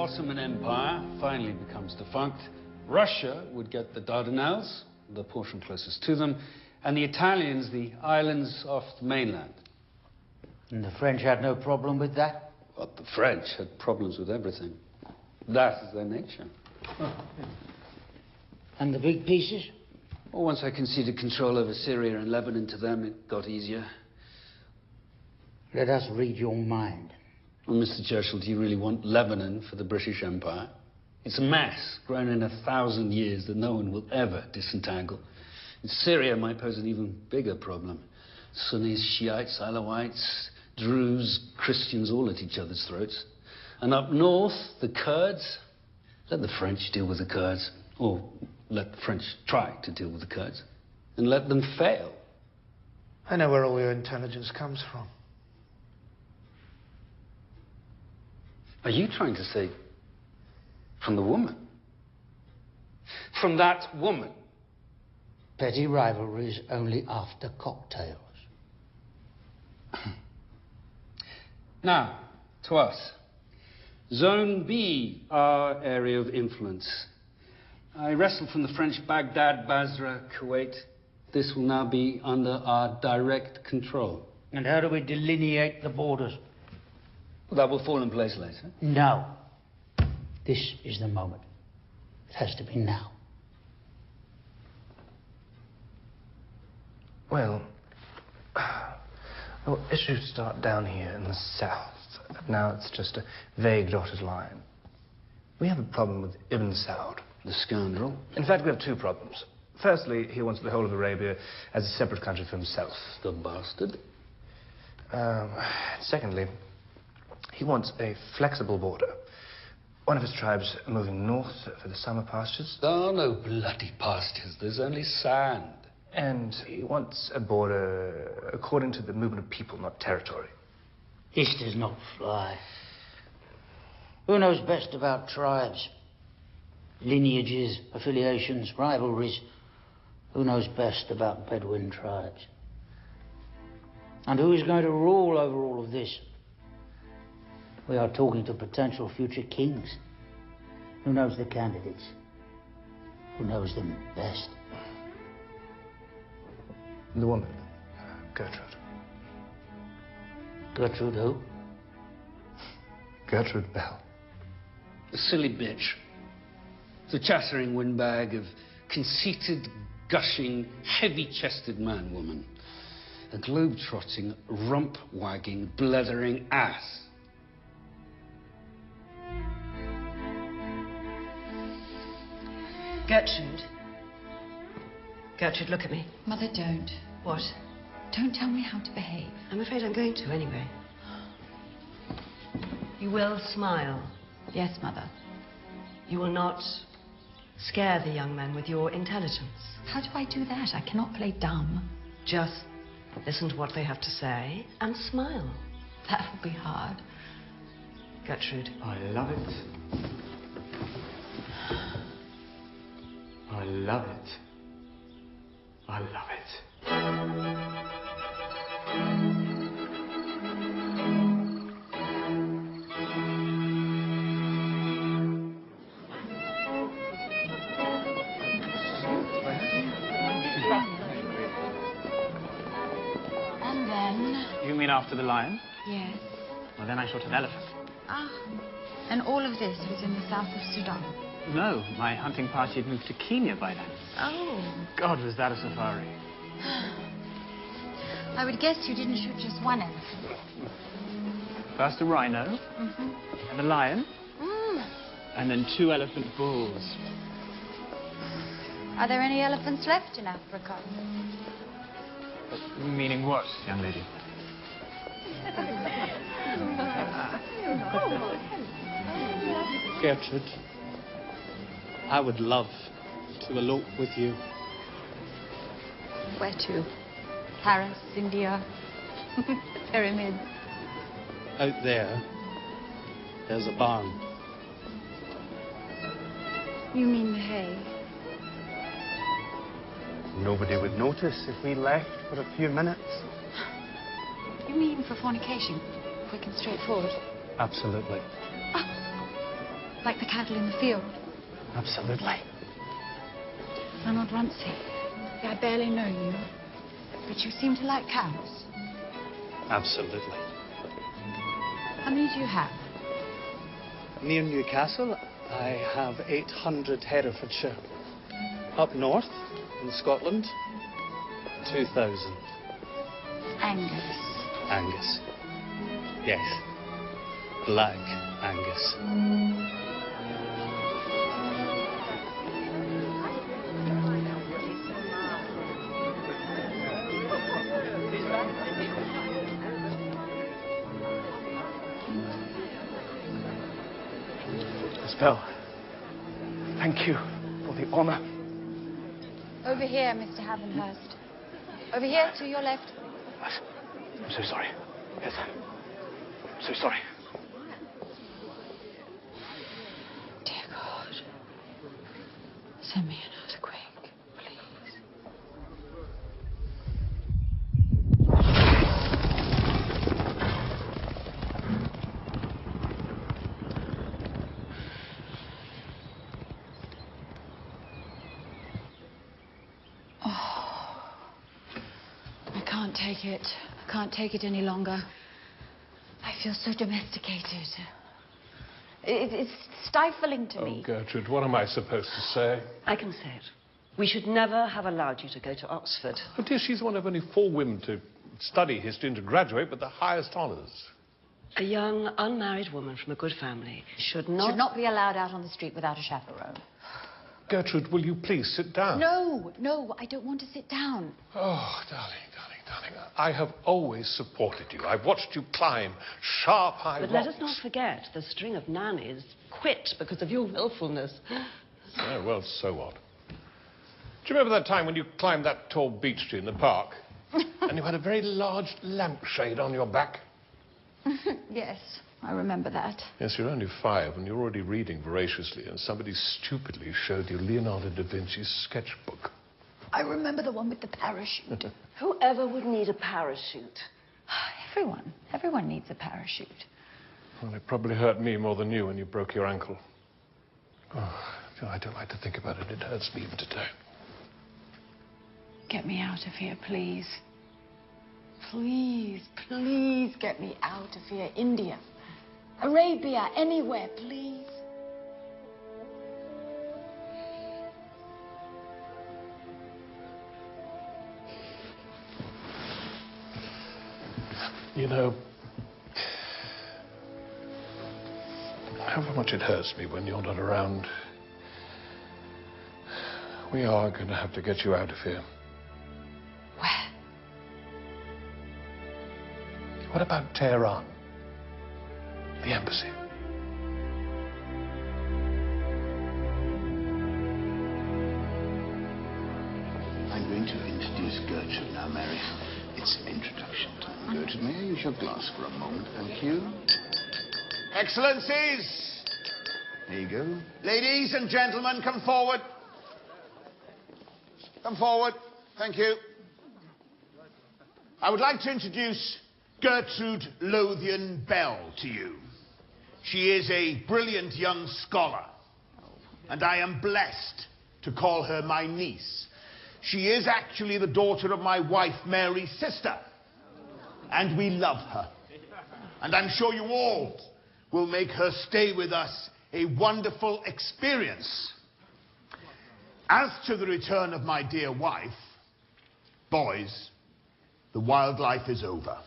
Ottoman Empire finally becomes defunct, Russia would get the Dardanelles, the portion closest to them, and the Italians the islands off the mainland. And the French had no problem with that? But the French had problems with everything. That is their nature. And the big pieces? Well, once I conceded control over Syria and Lebanon to them, it got easier. Let us read your mind. Well, Mr. Churchill, do you really want Lebanon for the British Empire? It's a mess grown in 1,000 years that no one will ever disentangle. And Syria might pose an even bigger problem. Sunnis, Shiites, Alawites, Druze, Christians, all at each other's throats. And up north, the Kurds. Let the French deal with the Kurds. Or let the French try to deal with the Kurds. And let them fail. I know where all your intelligence comes from. Are you trying to say from the woman? From that woman? Petty rivalries only after cocktails. Now, to us. Zone B, our area of influence. I wrestled from the French Baghdad, Basra, Kuwait. This will now be under our direct control. And how do we delineate the borders? Well, that will fall in place later. No. This is the moment. It has to be now. Well, issues start down here in the south. Now it's just a vague dotted line. We have a problem with Ibn Saud. The scoundrel? In fact, we have two problems. Firstly, he wants the whole of Arabia as a separate country for himself. The bastard. Secondly, he wants a flexible border. One of his tribes moving north for the summer pastures. Oh, no bloody pastures. There's only sand. And he wants a border according to the movement of people, not territory. This does not fly. Who knows best about tribes? Lineages, affiliations, rivalries. Who knows best about Bedouin tribes? And who is going to rule over all of this? We are talking to potential future kings. Who knows the candidates? Who knows them best? The woman, Gertrude. Gertrude who? Gertrude Bell. A silly bitch. The chattering windbag of conceited, gushing, heavy-chested man-woman. A globe-trotting, rump-wagging, blethering ass. Gertrude. Gertrude, look at me. Mother, don't. What? Don't tell me how to behave. I'm afraid I'm going to anyway. You will smile. Yes, Mother. You will not scare the young men with your intelligence. How do I do that? I cannot play dumb. Just listen to what they have to say and smile. That will be hard. Gertrude. I love it. I love it. I love it. And then? You mean after the lion? Yes. Well, then I shot an elephant. Ah. And all of this was in the south of Sudan? No, my hunting party had moved to Kenya by then. Oh. God, was that a safari. I would guess you didn't shoot just one elephant. First a rhino, and a lion, and then 2 elephant bulls. Are there any elephants left in Africa? Meaning what, young lady? Gertrude, I would love to elope with you. Where to? Paris, India, pyramids. Out there, there's a barn. You mean the hay? Nobody would notice if we left for a few minutes. You mean for fornication? Quick and straightforward? Absolutely. Like the cattle in the field. Absolutely. Ronald Runcie, I barely know you, but you seem to like cows. Absolutely. How many do you have? Near Newcastle, I have 800 Herefordshire. Up north, in Scotland, 2,000. Angus. Angus. Yes. Black Angus. Belle, thank you for the honor. Over here, Mr. Havenhurst. Over here, to your left. I'm so sorry. Yes, I'm so sorry. Dear God. Send me an earthquake, please. I can't take it. I can't take it any longer. I feel so domesticated. It's stifling to me. Oh, Gertrude, what am I supposed to say? I can say it. We should never have allowed you to go to Oxford. Oh, dear, she's one of only 4 women to study history and to graduate with the highest honours. A young, unmarried woman from a good family should not be allowed out on the street without a chaperone. Gertrude, will you please sit down? No, I don't want to sit down. Oh, darling. I have always supported you. I've watched you climb sharp, high But rocks. let us not forget, the string of nannies quit because of your willfulness. Oh, well, so what? Do you remember that time when you climbed that tall beech tree in the park? And you had a very large lampshade on your back? Yes, I remember that. Yes, you're only 5 and you're already reading voraciously, and somebody stupidly showed you Leonardo da Vinci's sketchbook. I remember the one with the parachute. Whoever would need a parachute? Everyone needs a parachute. Well, it probably hurt me more than you when you broke your ankle. Oh, I don't like to think about it. It hurts me even today. Get me out of here, please. Please get me out of here. India, Arabia, anywhere, please. You know, however much it hurts me when you're not around, we are going to have to get you out of here. Where? What about Tehran? The embassy? I'm going to introduce Gertrude now, Mary. It's introduction time. Gertrude, may I use your glass for a moment? Thank you. Excellencies! There you go. Ladies and gentlemen, come forward. Come forward. Thank you. I would like to introduce Gertrude Lothian Bell to you. She is a brilliant young scholar, and I am blessed to call her my niece. She is actually the daughter of my wife, Mary's sister. And we love her. And I'm sure you all will make her stay with us a wonderful experience. As to the return of my dear wife, boys, the wildlife is over.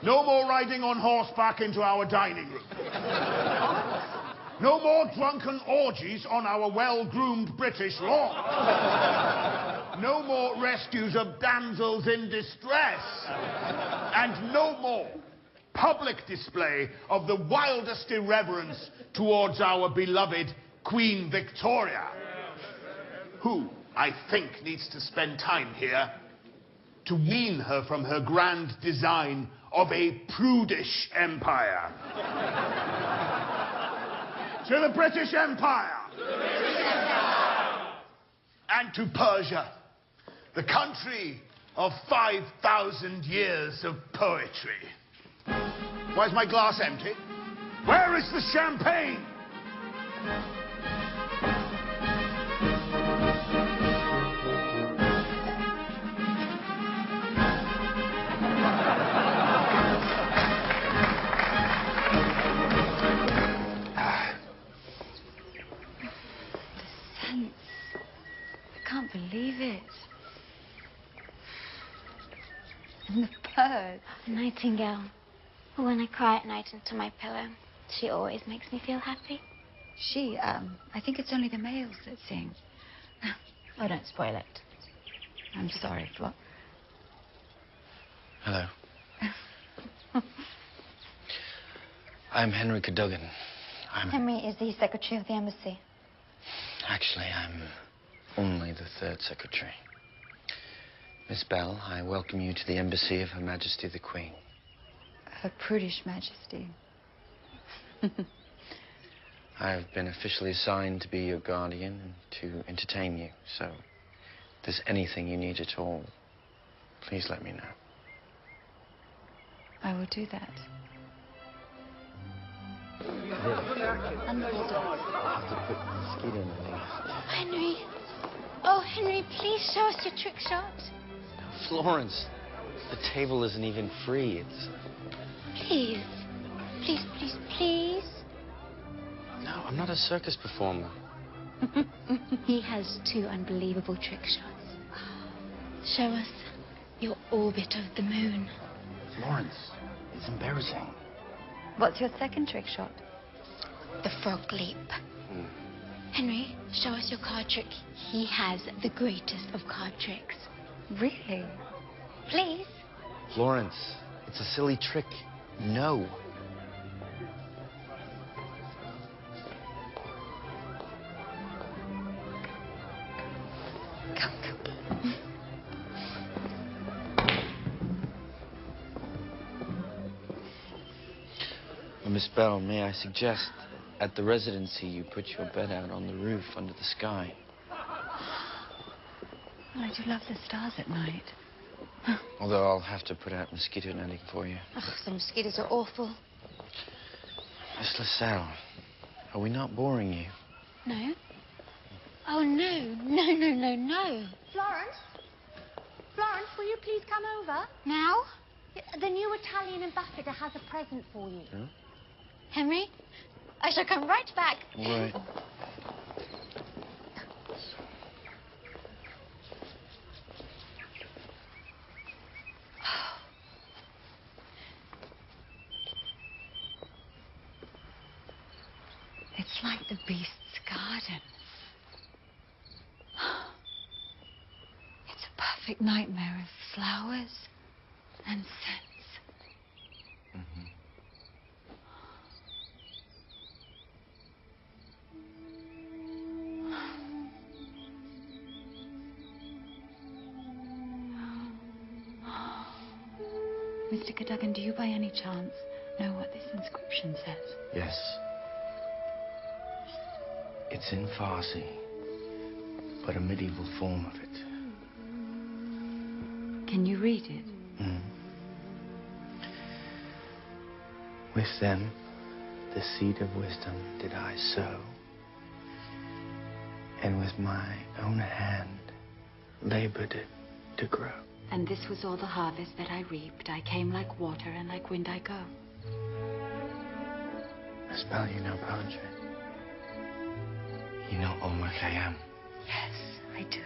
No more riding on horseback into our dining room. No more drunken orgies on our well-groomed British lawn. No more rescues of damsels in distress. And no more public display of the wildest irreverence towards our beloved Queen Victoria, who, I think, needs to spend time here to wean her from her grand design of a prudish empire. To the British Empire. And to Persia, the country of 5,000 years of poetry. Why is my glass empty? Where is the champagne? I can't believe it. And the bird. A nightingale. When I cry at night into my pillow, she always makes me feel happy. I think it's only the males that sing. Oh, don't spoil it. I'm sorry, Flo. Hello. I'm Henry Cadogan. Henry is the secretary of the embassy. Actually, I'm only the third secretary. Miss Bell, I welcome you to the embassy of Her Majesty the Queen. Her prudish majesty. I've been officially assigned to be your guardian and to entertain you, so if there's anything you need at all, please let me know. I will do that. Henry. Oh, Henry, please show us your trick shot. Florence, the table isn't even free. It's... Please. Please, please, please. No, I'm not a circus performer. He has 2 unbelievable trick shots. Show us your orbit of the moon. Florence, it's embarrassing. What's your second trick shot? The frog leap. Henry, show us your card trick. He has the greatest of card tricks. Really? Please. Florence, it's a silly trick. No. Miss Bell, may I suggest at the residency you put your bed out on the roof under the sky? Well, I do love the stars at night. Although I'll have to put out mosquito netting for you. Ugh, the mosquitoes are awful. Miss LaSalle, are we not boring you? No. Oh, no. No, no, no, no. Florence? Florence, will you please come over? Now? The new Italian ambassador has a present for you. Huh? Henry, I shall come right back. Right. It's like the beast's garden. It's a perfect nightmare of flowers and scents. Mr. Cadogan, do you by any chance know what this inscription says? Yes. It's in Farsi, but a medieval form of it. Can you read it? With them, the seed of wisdom did I sow, and with my own hand labored it to grow. And this was all the harvest that I reaped. I came like water, and like wind I go. Miss Bell, you know poetry. You know Omar Khayyam. Yes, I do.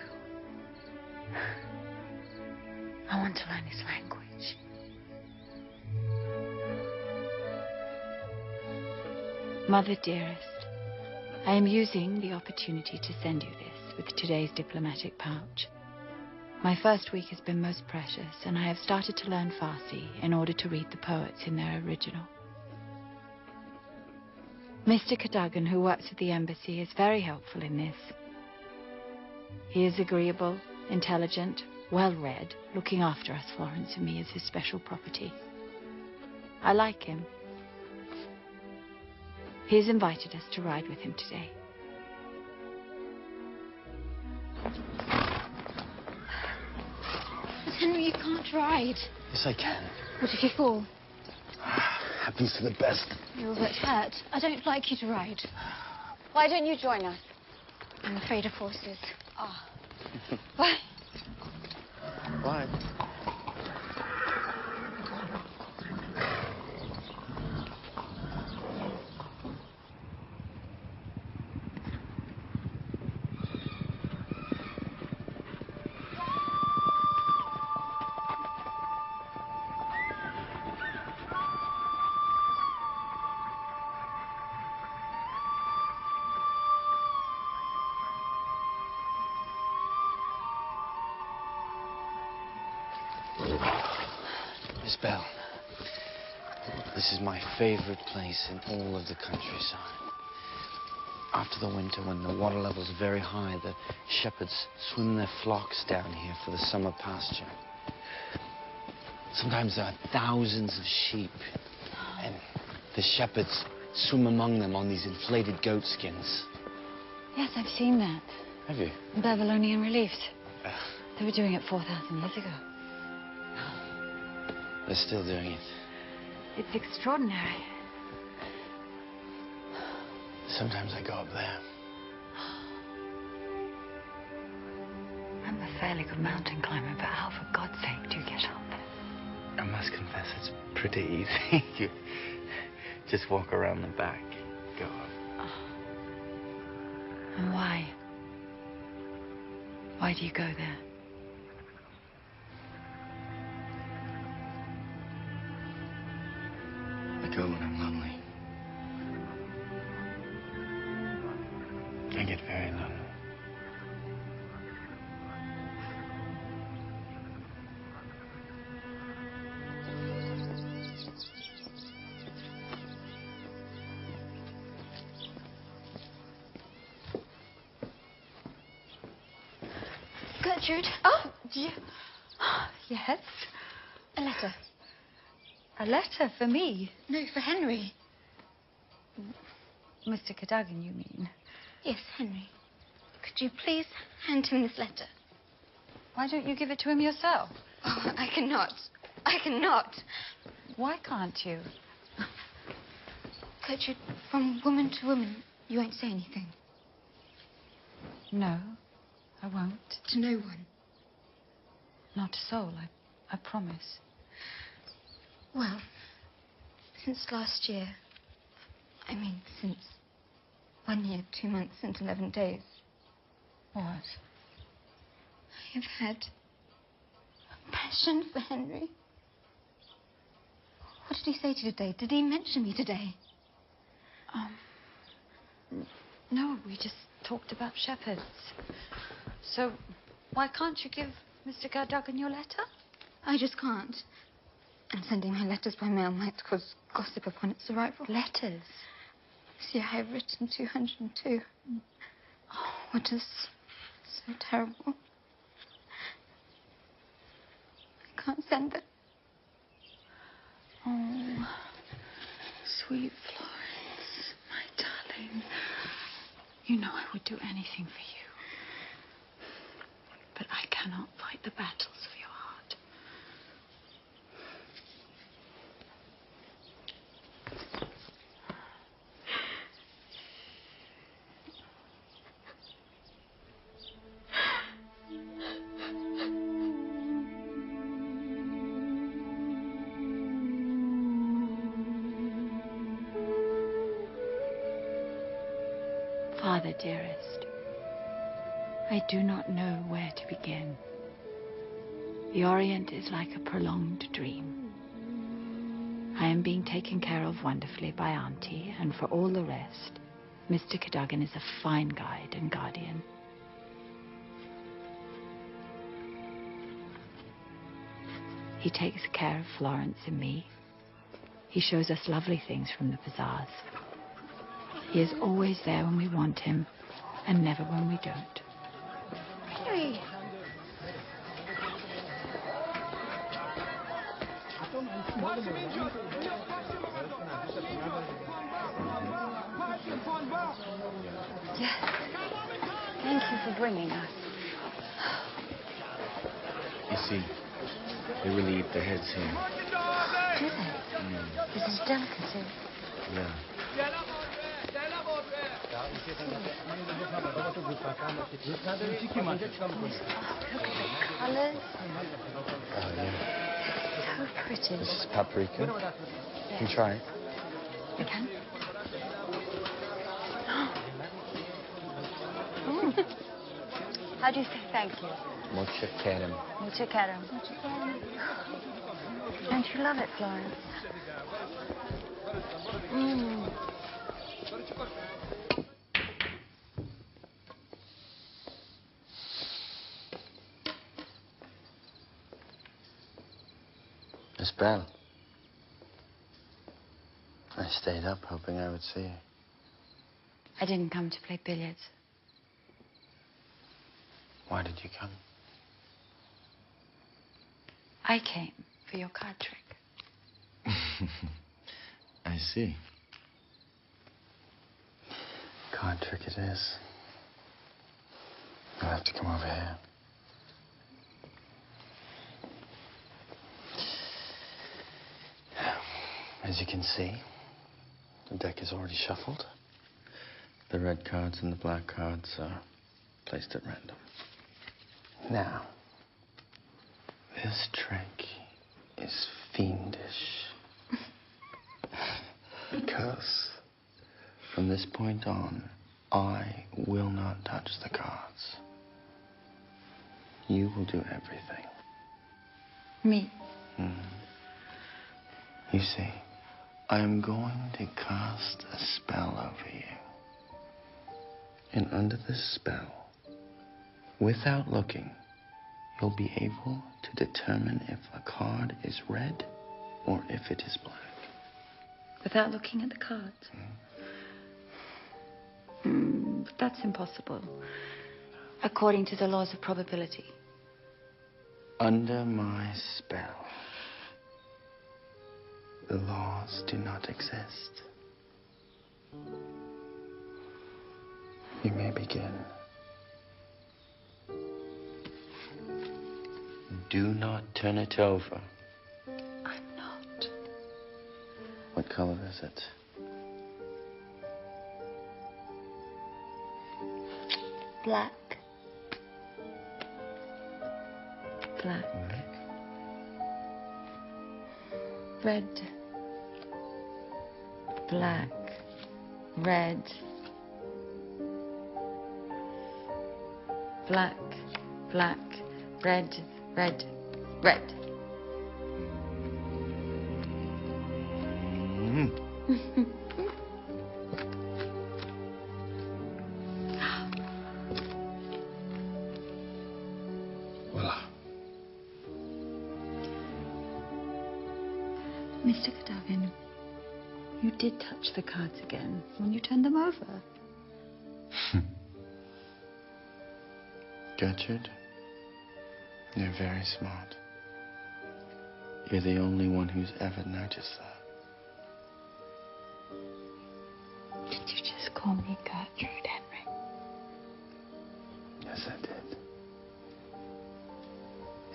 I want to learn his language. Mother dearest, I am using the opportunity to send you this with today's diplomatic pouch. My first week has been most precious, and I have started to learn Farsi in order to read the poets in their original. Mr. Cadogan, who works at the embassy, is very helpful in this. He is agreeable, intelligent, well-read, looking after us, Florence and me, as his special property. I like him. He has invited us to ride with him today. Henry, you can't ride. Yes, I can. What if you fall? happens to the best. You're a bit hurt. I don't like you to ride. Why don't you join us? I'm afraid of horses. Ah. Bye. Bye. Miss Bell, this is my favorite place in all of the countryside. After the winter, when the water level's very high, the shepherds swim their flocks down here for the summer pasture. Sometimes there are thousands of sheep, and the shepherds swim among them on these inflated goat skins. Yes, I've seen that. Have you? In Babylonian reliefs. They were doing it 4,000 years ago. They're still doing it. It's extraordinary. Sometimes I go up there. I'm a fairly good mountain climber, but how, for God's sake, do you get up? I must confess, it's pretty easy. You just walk around the back, go up. And why? Why do you go there? I go when I'm lonely. I get very lonely. Gertrude? Oh, dear. Yes? A letter. A letter for me? No, for Henry. Mr. Cadogan, you mean? Yes, Henry. Could you please hand him this letter? Why don't you give it to him yourself? Oh, I cannot. I cannot. Why can't you? Gertrude, from woman to woman, you won't say anything. No, I won't. To no one. Not a soul, I promise. Well, since last year, I mean, since 1 year, 2 months, and 11 days. What? I have had a passion for Henry. What did he say to you today? Did he mention me today? No, we just talked about shepherds. So, why can't you give Mr. Cadogan your letter? I just can't. And sending my letters by mail might cause gossip upon its arrival. Letters? This year I have written 202. Oh, what is so terrible? I can't send them. Oh, sweet Florence, my darling. You know I would do anything for you. But I cannot fight the battles of your heart. Father, dearest, I do not know where to begin. The Orient is like a prolonged dream. I am being taken care of wonderfully by Auntie, and for all the rest, Mr. Cadogan is a fine guide and guardian. He takes care of Florence and me. He shows us lovely things from the bazaars. He is always there when we want him, and never when we don't. Henry! Yes. Thank you for bringing us. You see, they relieve the heads here. Do they? This is a delicacy. Yeah. Colours. Oh, yeah. So pretty. This is paprika. You can try it. We can. How do you say thank you? Mucho kerem. Mucho caro. Don't you love it, Florence? Mm. Miss Bell. I stayed up hoping I would see you. I didn't come to play billiards. Why did you come? I came for your card trick. I see. Card trick it is. You'll have to come over here. As you can see, the deck is already shuffled. The red cards and the black cards are placed at random. Now, this trick is fiendish. Because from this point on, I will not touch the cards. You will do everything. Me? You see, I am going to cast a spell over you. And under this spell, without looking, you'll be able to determine if a card is red or if it is black. Without looking at the cards? But that's impossible. According to the laws of probability. Under my spell, the laws do not exist. You may begin. Do not turn it over. I'm not. What color is it? Black. Black. Red. Black. Red. Black. Black. Red. Red. Red. Voila. Mr. Cadogan, you did touch the cards again when you turned them over. Gertrude, you're very smart. You're the only one who's ever noticed that. Did you just call me Gertrude, Henry? Yes, I did.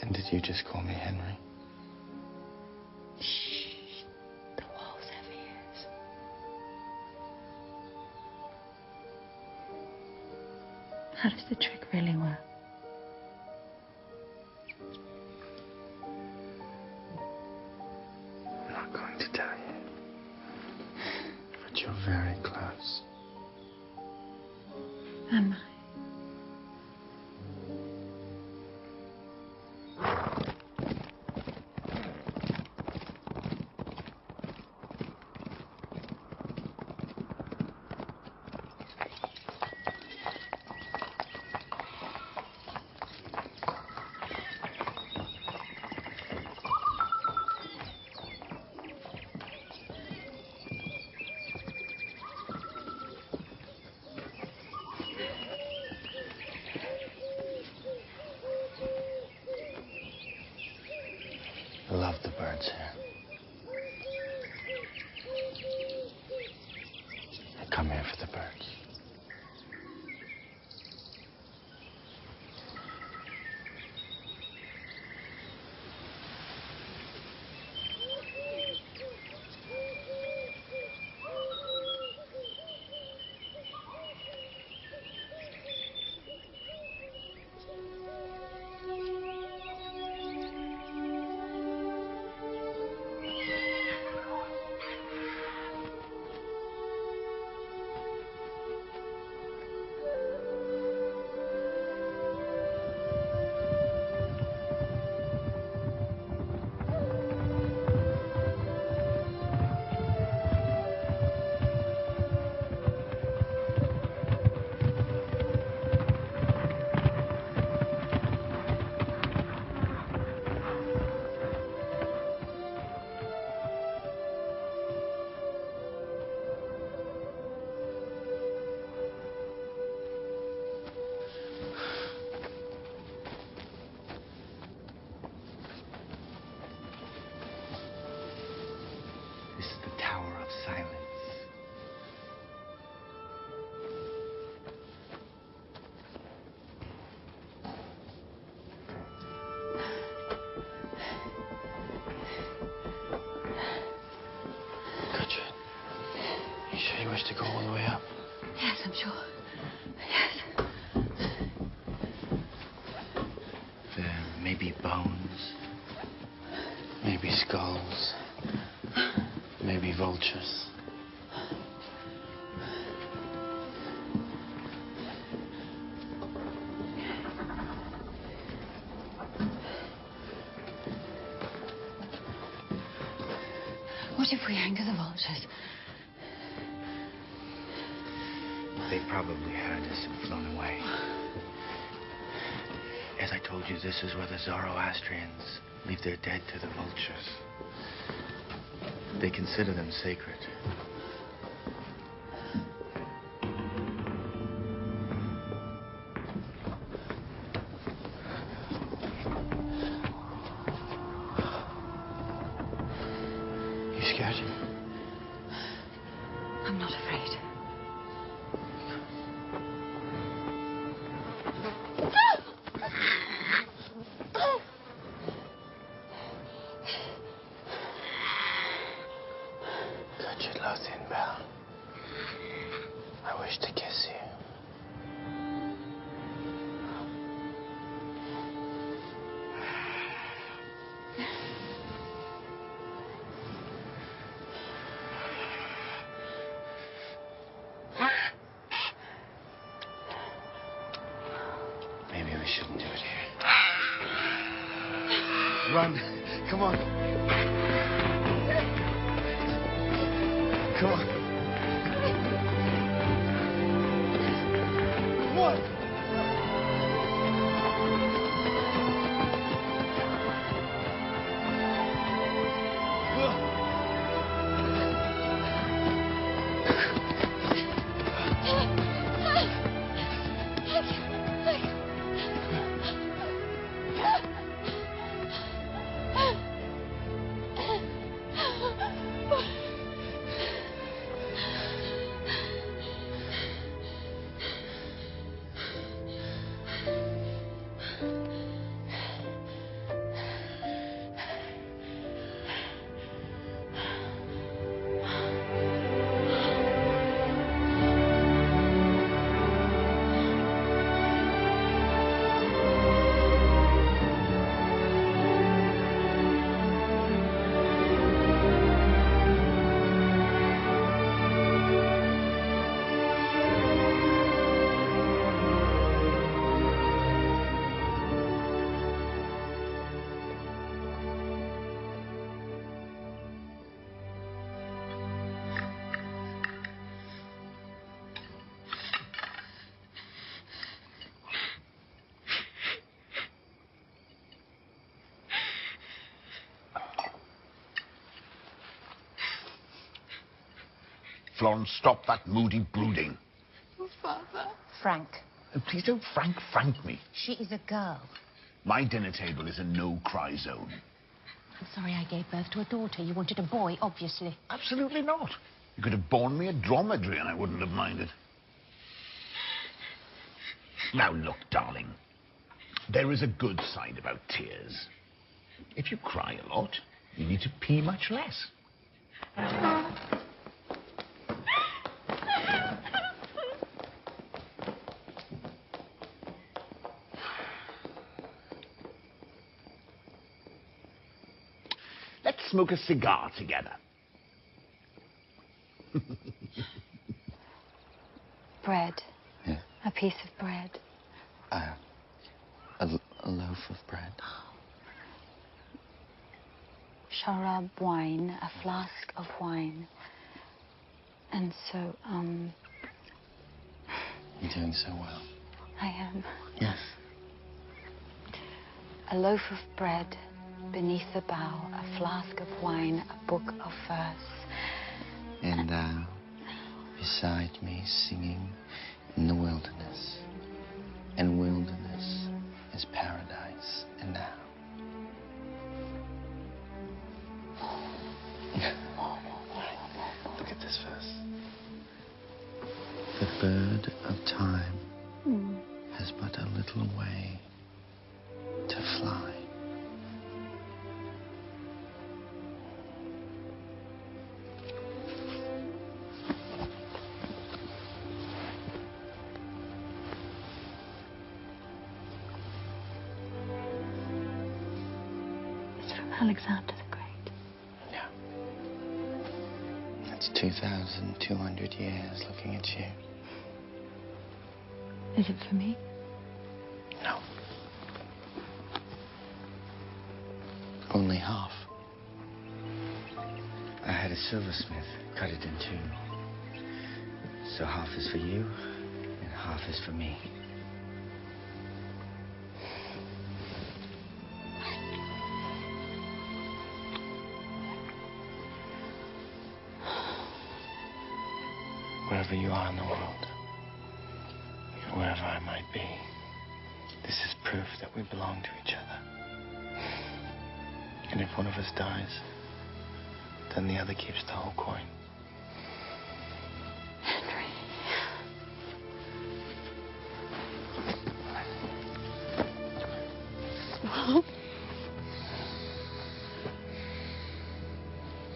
And did you just call me Henry? Shh. The walls have ears. How does the trick really work? I'm not going to tell you. But you're very close. Am I? I love the birds here. I come here for the birds. This is the Tower of Silence. Gertrude, you sure you wish to go all the way up? Yes, I'm sure. Yes. There may be bones, maybe skulls, maybe vultures. What if we anger the vultures? They probably heard us and flown away. As I told you, this is where the Zoroastrians leave their dead to the vultures. They consider them sacred. You scared? I'm not afraid. Gertrude Lothian-Bell, I wish to kiss you. Maybe we shouldn't do it here. Run. Come on. Come on. Come on. Florence, stop that moody brooding. Father. Frank, Please don't Frank me. she is a girl. My dinner table is a no-cry zone. I'm sorry I gave birth to a daughter. You wanted a boy, obviously. Absolutely not. You could have borne me a dromedary and I wouldn't have minded. Now, look, darling. There is a good side about tears. If you cry a lot, you need to pee much less. Let's smoke a cigar together. Bread. Yeah. A piece of bread. A loaf of bread. Sharab wine, a flask of wine. And so, You're doing so well. I am. Yes. A loaf of bread beneath the bough, a flask of wine, a book of verse. And thou, beside me, singing in the wilderness. And wilderness is paradise. And now. Alexander the Great. Yeah. That's 2,200 years looking at you. Is it for me? No. Only half. I had a silversmith cut it in two. So half is for you, and half is for me. Wherever you are in the world, wherever I might be, this is proof that we belong to each other. And if one of us dies, then the other keeps the whole coin.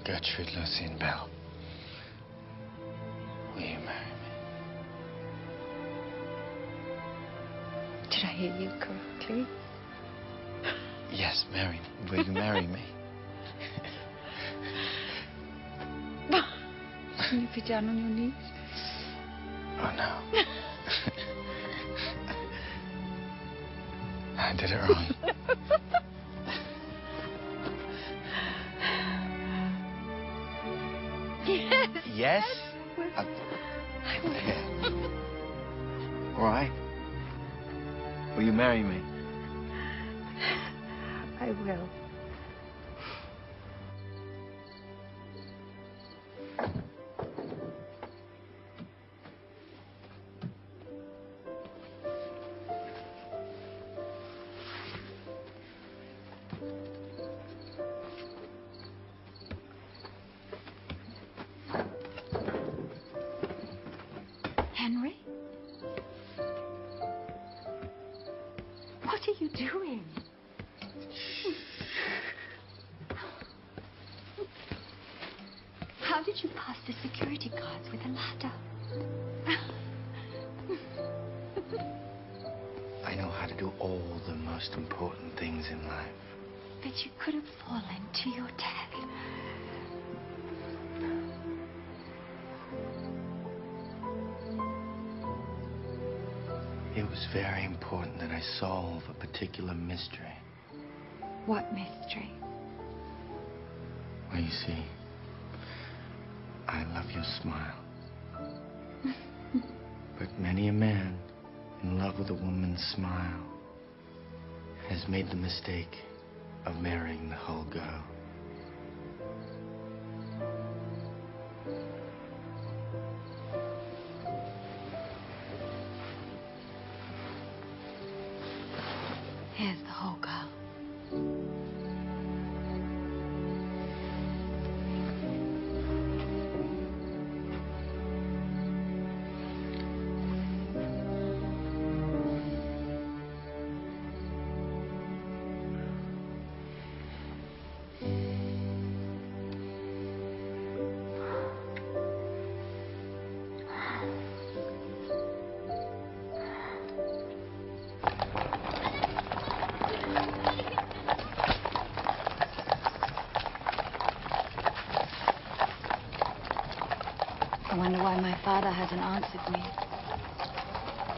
Gertrude Lucien Bell, will you marry me? Did I hear you correctly? Yes, marry me. Will you marry me? Can you be down on your knees? Oh, no. I did it wrong. Yes. Yes? I will. All right. Will you marry me? I will. Henry? What are you doing? How did you pass the security guards with a ladder? I know how to do all the most important things in life. But you could have fallen to your death. It was very important that I solve a particular mystery. What mystery? Well, you see, I love your smile. But many a man in love with a woman's smile has made the mistake of marrying the whole girl. Here's the whole girl. I wonder why my father hasn't answered me.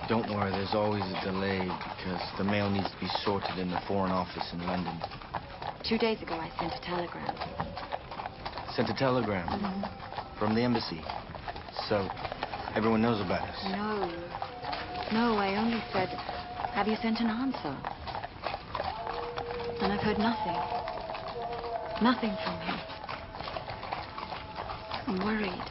Don't worry, there's always a delay because the mail needs to be sorted in the Foreign Office in London. 2 days ago, I sent a telegram. Sent a telegram from the embassy. So everyone knows about us. No. No, I only said, have you sent an answer? And I've heard nothing. Nothing from him. I'm worried.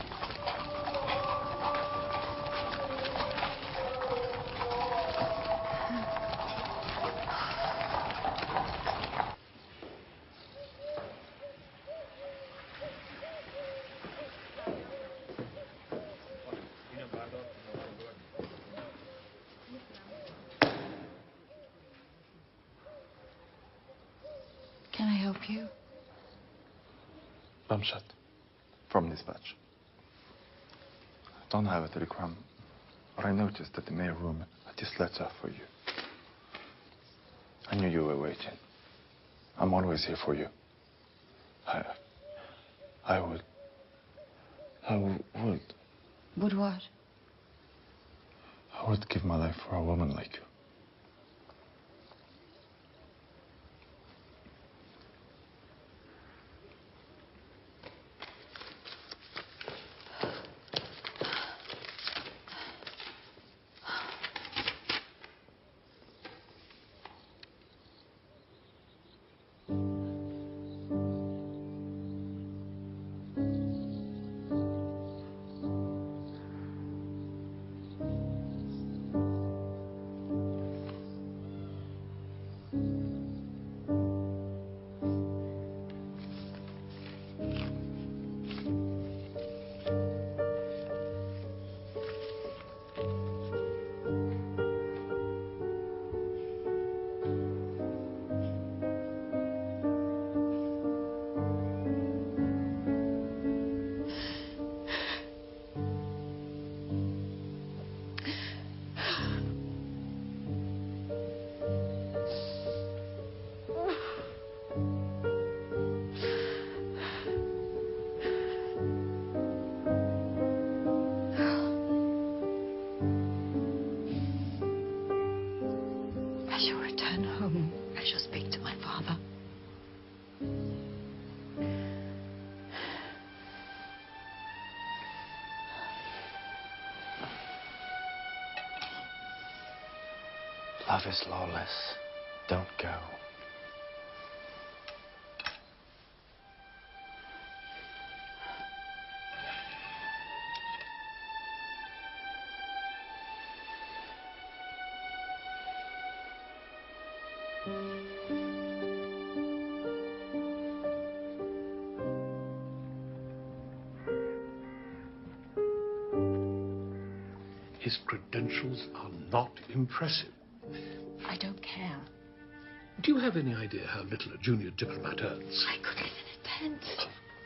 Can I help you? Bumshot from dispatch. I don't have a telegram, but I noticed that the mail room had this letter for you. I knew you were waiting. I'm always here for you. I would. Would what? I would give my life for a woman like you. I shall return home. I shall speak to my father. Love is lawless. Don't go. His credentials are not impressive. I don't care. Do you have any idea how little a junior diplomat earns? I could live in a tent.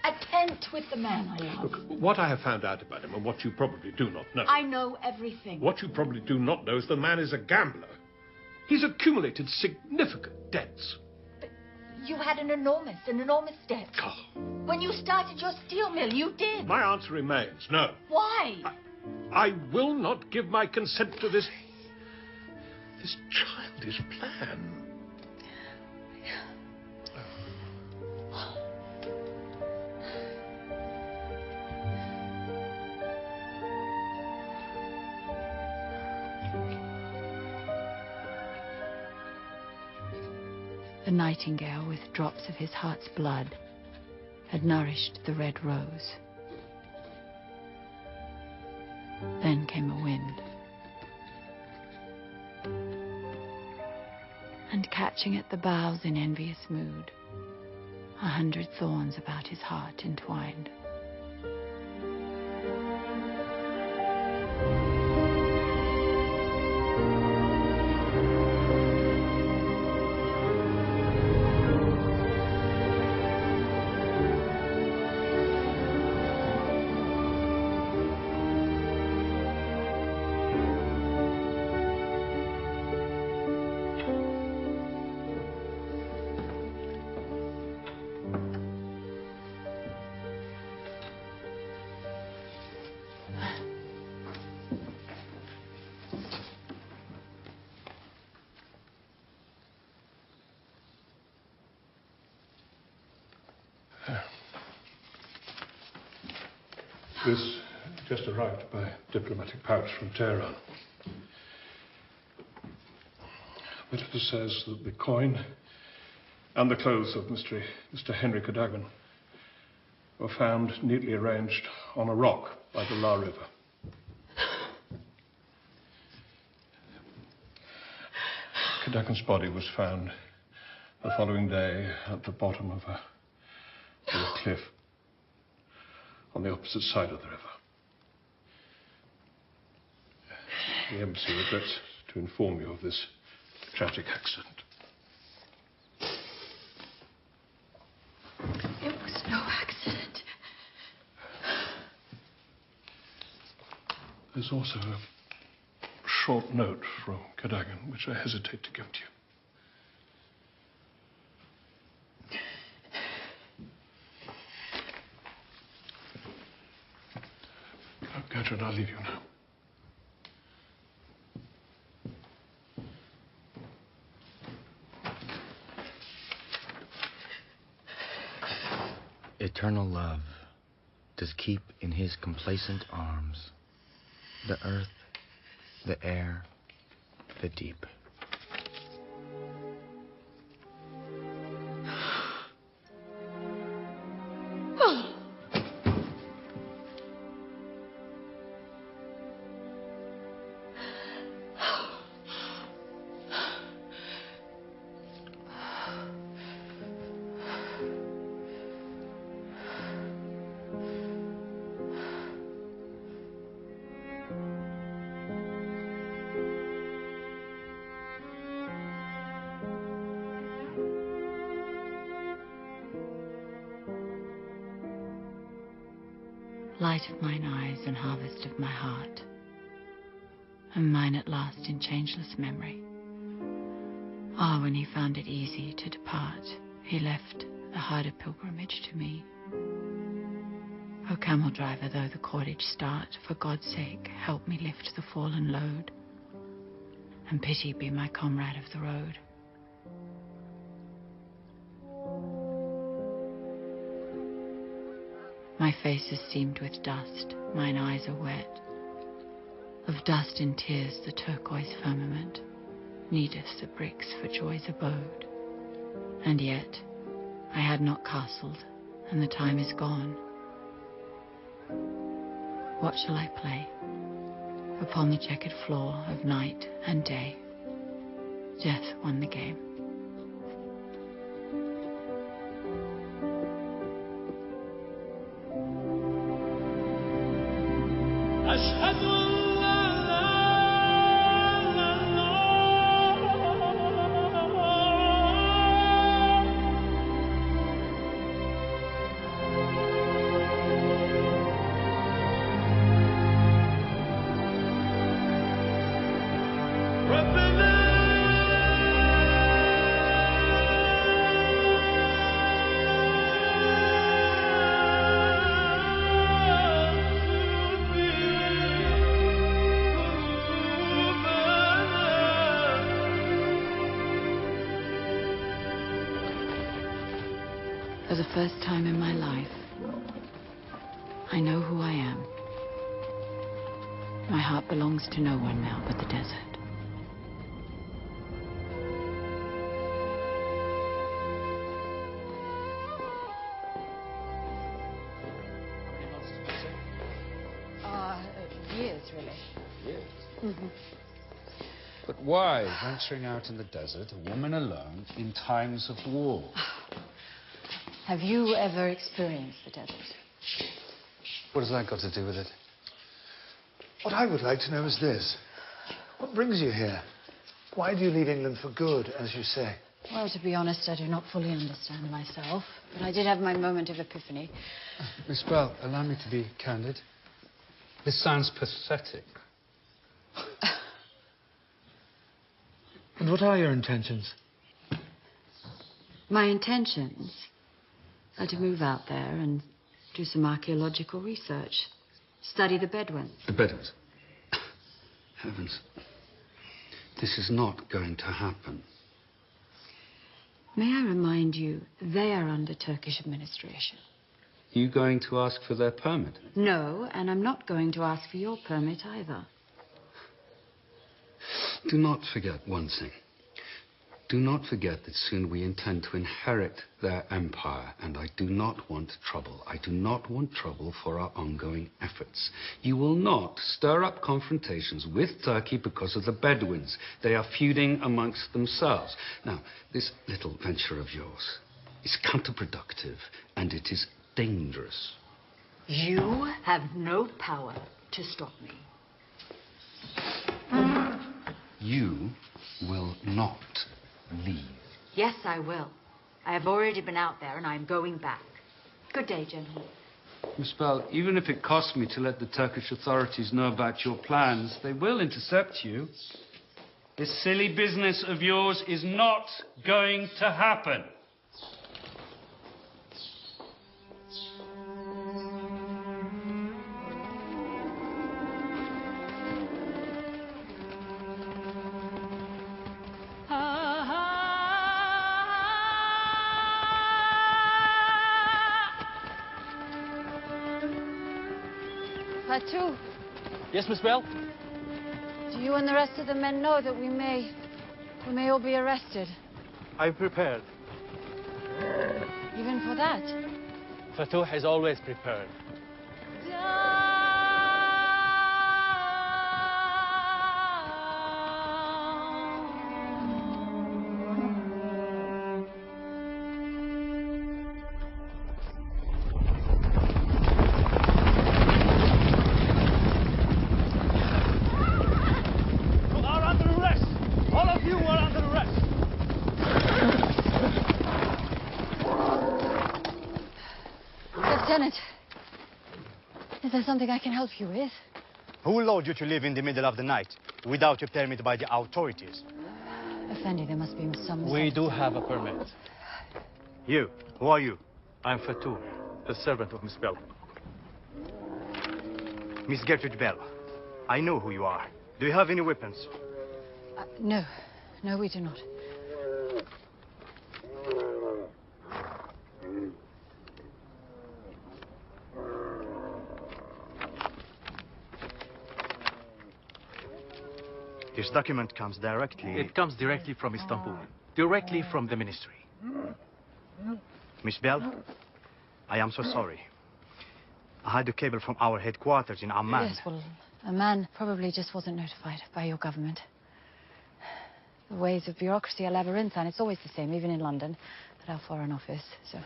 A tent with the man I love. Look, what I have found out about him and what you probably do not know. I know everything. What you probably do not know is the man is a gambler. He's accumulated significant debts. You had an enormous debt. Oh. When you started your steel mill, you did. My answer remains no. Why? I will not give my consent to this childish plan. The nightingale, with drops of his heart's blood, had nourished the red rose. Then came a wind. And catching at the boughs in envious mood, 100 thorns about his heart entwined. This just arrived by diplomatic pouch from Tehran. The letter says that the coin and the clothes of Mr. Henry Cadogan were found neatly arranged on a rock by the La River. Cadogan's body was found the following day at the bottom of a cliff on the opposite side of the river. The embassy regrets to inform you of this tragic accident. It was no accident. There's also a short note from Cadogan, which I hesitate to give to you. Richard, I'll leave you now. Eternal love does keep in his complacent arms the earth, the air, the deep. Light of mine eyes and harvest of my heart, and mine at last in changeless memory. Ah, when he found it easy to depart, he left a harder pilgrimage to me. O camel driver, though the cordage start, for God's sake, help me lift the fallen load, and pity be my comrade of the road. My face is seamed with dust, mine eyes are wet. Of dust and tears the turquoise firmament needeth the bricks for joy's abode. And yet I had not castled, and the time is gone. What shall I play upon the checkered floor of night and day? Death won the game. For the first time in my life, I know who I am. My heart belongs to no one now but the desert. Years, really. Years? Mm-hmm. But why venturing out in the desert, a woman alone, in times of war? Have you ever experienced the desert? What has that got to do with it? What I would like to know is this. What brings you here? Why do you leave England for good, as you say? Well, to be honest, I do not fully understand myself, but I did have my moment of epiphany. Miss Bell, allow me to be candid. This sounds pathetic. And what are your intentions? My intentions are to move out there and do some archaeological research. Study the Bedouins. The Bedouins? Heavens. This is not going to happen. May I remind you, they are under Turkish administration. You going to ask for their permit? No, and I'm not going to ask for your permit either. Do not forget one thing. Do not forget that soon we intend to inherit their empire, and I do not want trouble. I do not want trouble for our ongoing efforts. You will not stir up confrontations with Turkey because of the Bedouins. They are feuding amongst themselves. Now, this little venture of yours is counterproductive, and it is dangerous. You have no power to stop me. You will not leave. Yes, I will. I have already been out there, and I'm going back. Good day, gentlemen. Miss Bell, even if it costs me to let the Turkish authorities know about your plans, they will intercept you. This silly business of yours is not going to happen. Fatou, Yes, Miss Bell? do you and the rest of the men know that we may all be arrested? I'm prepared. Even for that? Fatouh is always prepared. You are under arrest! All of you are under arrest! Lieutenant, is there something I can help you with? Who allowed you to leave in the middle of the night without a permit by the authorities? Effendi, there must be some We do have a permit. You, who are you? I'm Fatou, the servant of Miss Bell. Miss Gertrude Bell. I know who you are. Do you have any weapons? No. No, we do not. This document comes directly... It comes directly from Istanbul, directly from the ministry. Miss Bell, I am so sorry. I had a cable from our headquarters in Amman. Yes, well, Amman probably just wasn't notified by your government. The ways of bureaucracy are labyrinthine. It's always the same, even in London, at our Foreign Office, so...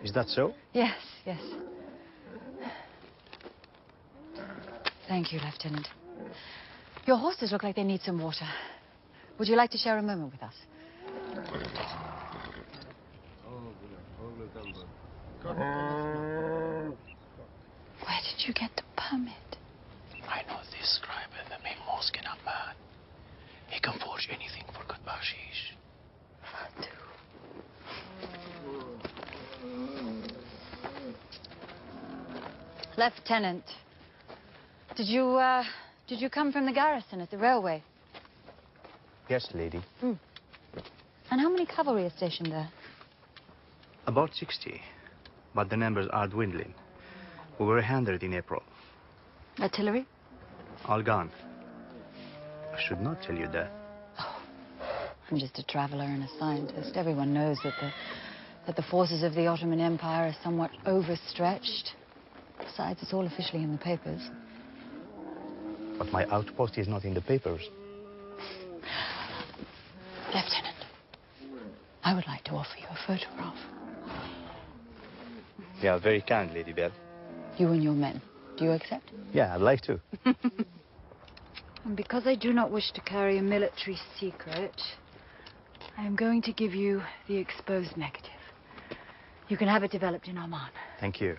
Is that so? Yes, yes. Thank you, Lieutenant. Your horses look like they need some water. Would you like to share a moment with us? Where did you get the permit? I know this scribe in the main mosque in Amman. He can forge anything for good bakshish. Lieutenant, did you come from the garrison at the railway? Yes, lady. And how many cavalry are stationed there? About 60. But the numbers are dwindling. We were 100 in April. Artillery? All gone. I should not tell you that. I'm just a traveler and a scientist. Everyone knows that the forces of the Ottoman Empire are somewhat overstretched. Besides, it's all officially in the papers. But my outpost is not in the papers. Lieutenant, I would like to offer you a photograph. You are very kind, Lady Bell. You and your men. Do you accept? Yeah, I'd like to. And because I do not wish to carry a military secret, I am going to give you the exposed negative. You can have it developed in Oman. Thank you.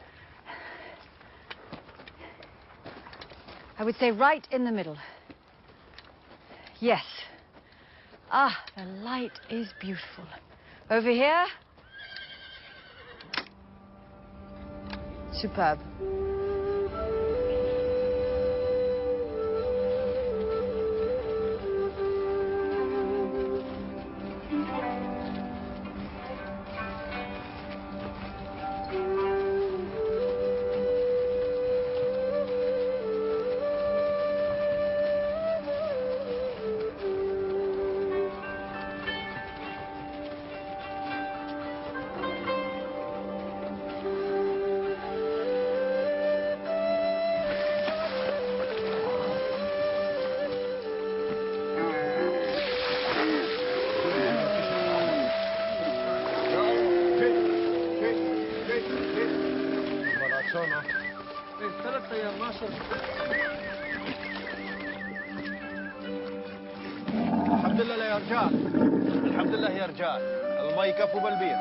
I would say right in the middle. Yes. Ah, the light is beautiful. Over here. Superb. الحمد لله يا رجال الحمد لله يا رجال الله يكفوا بالبير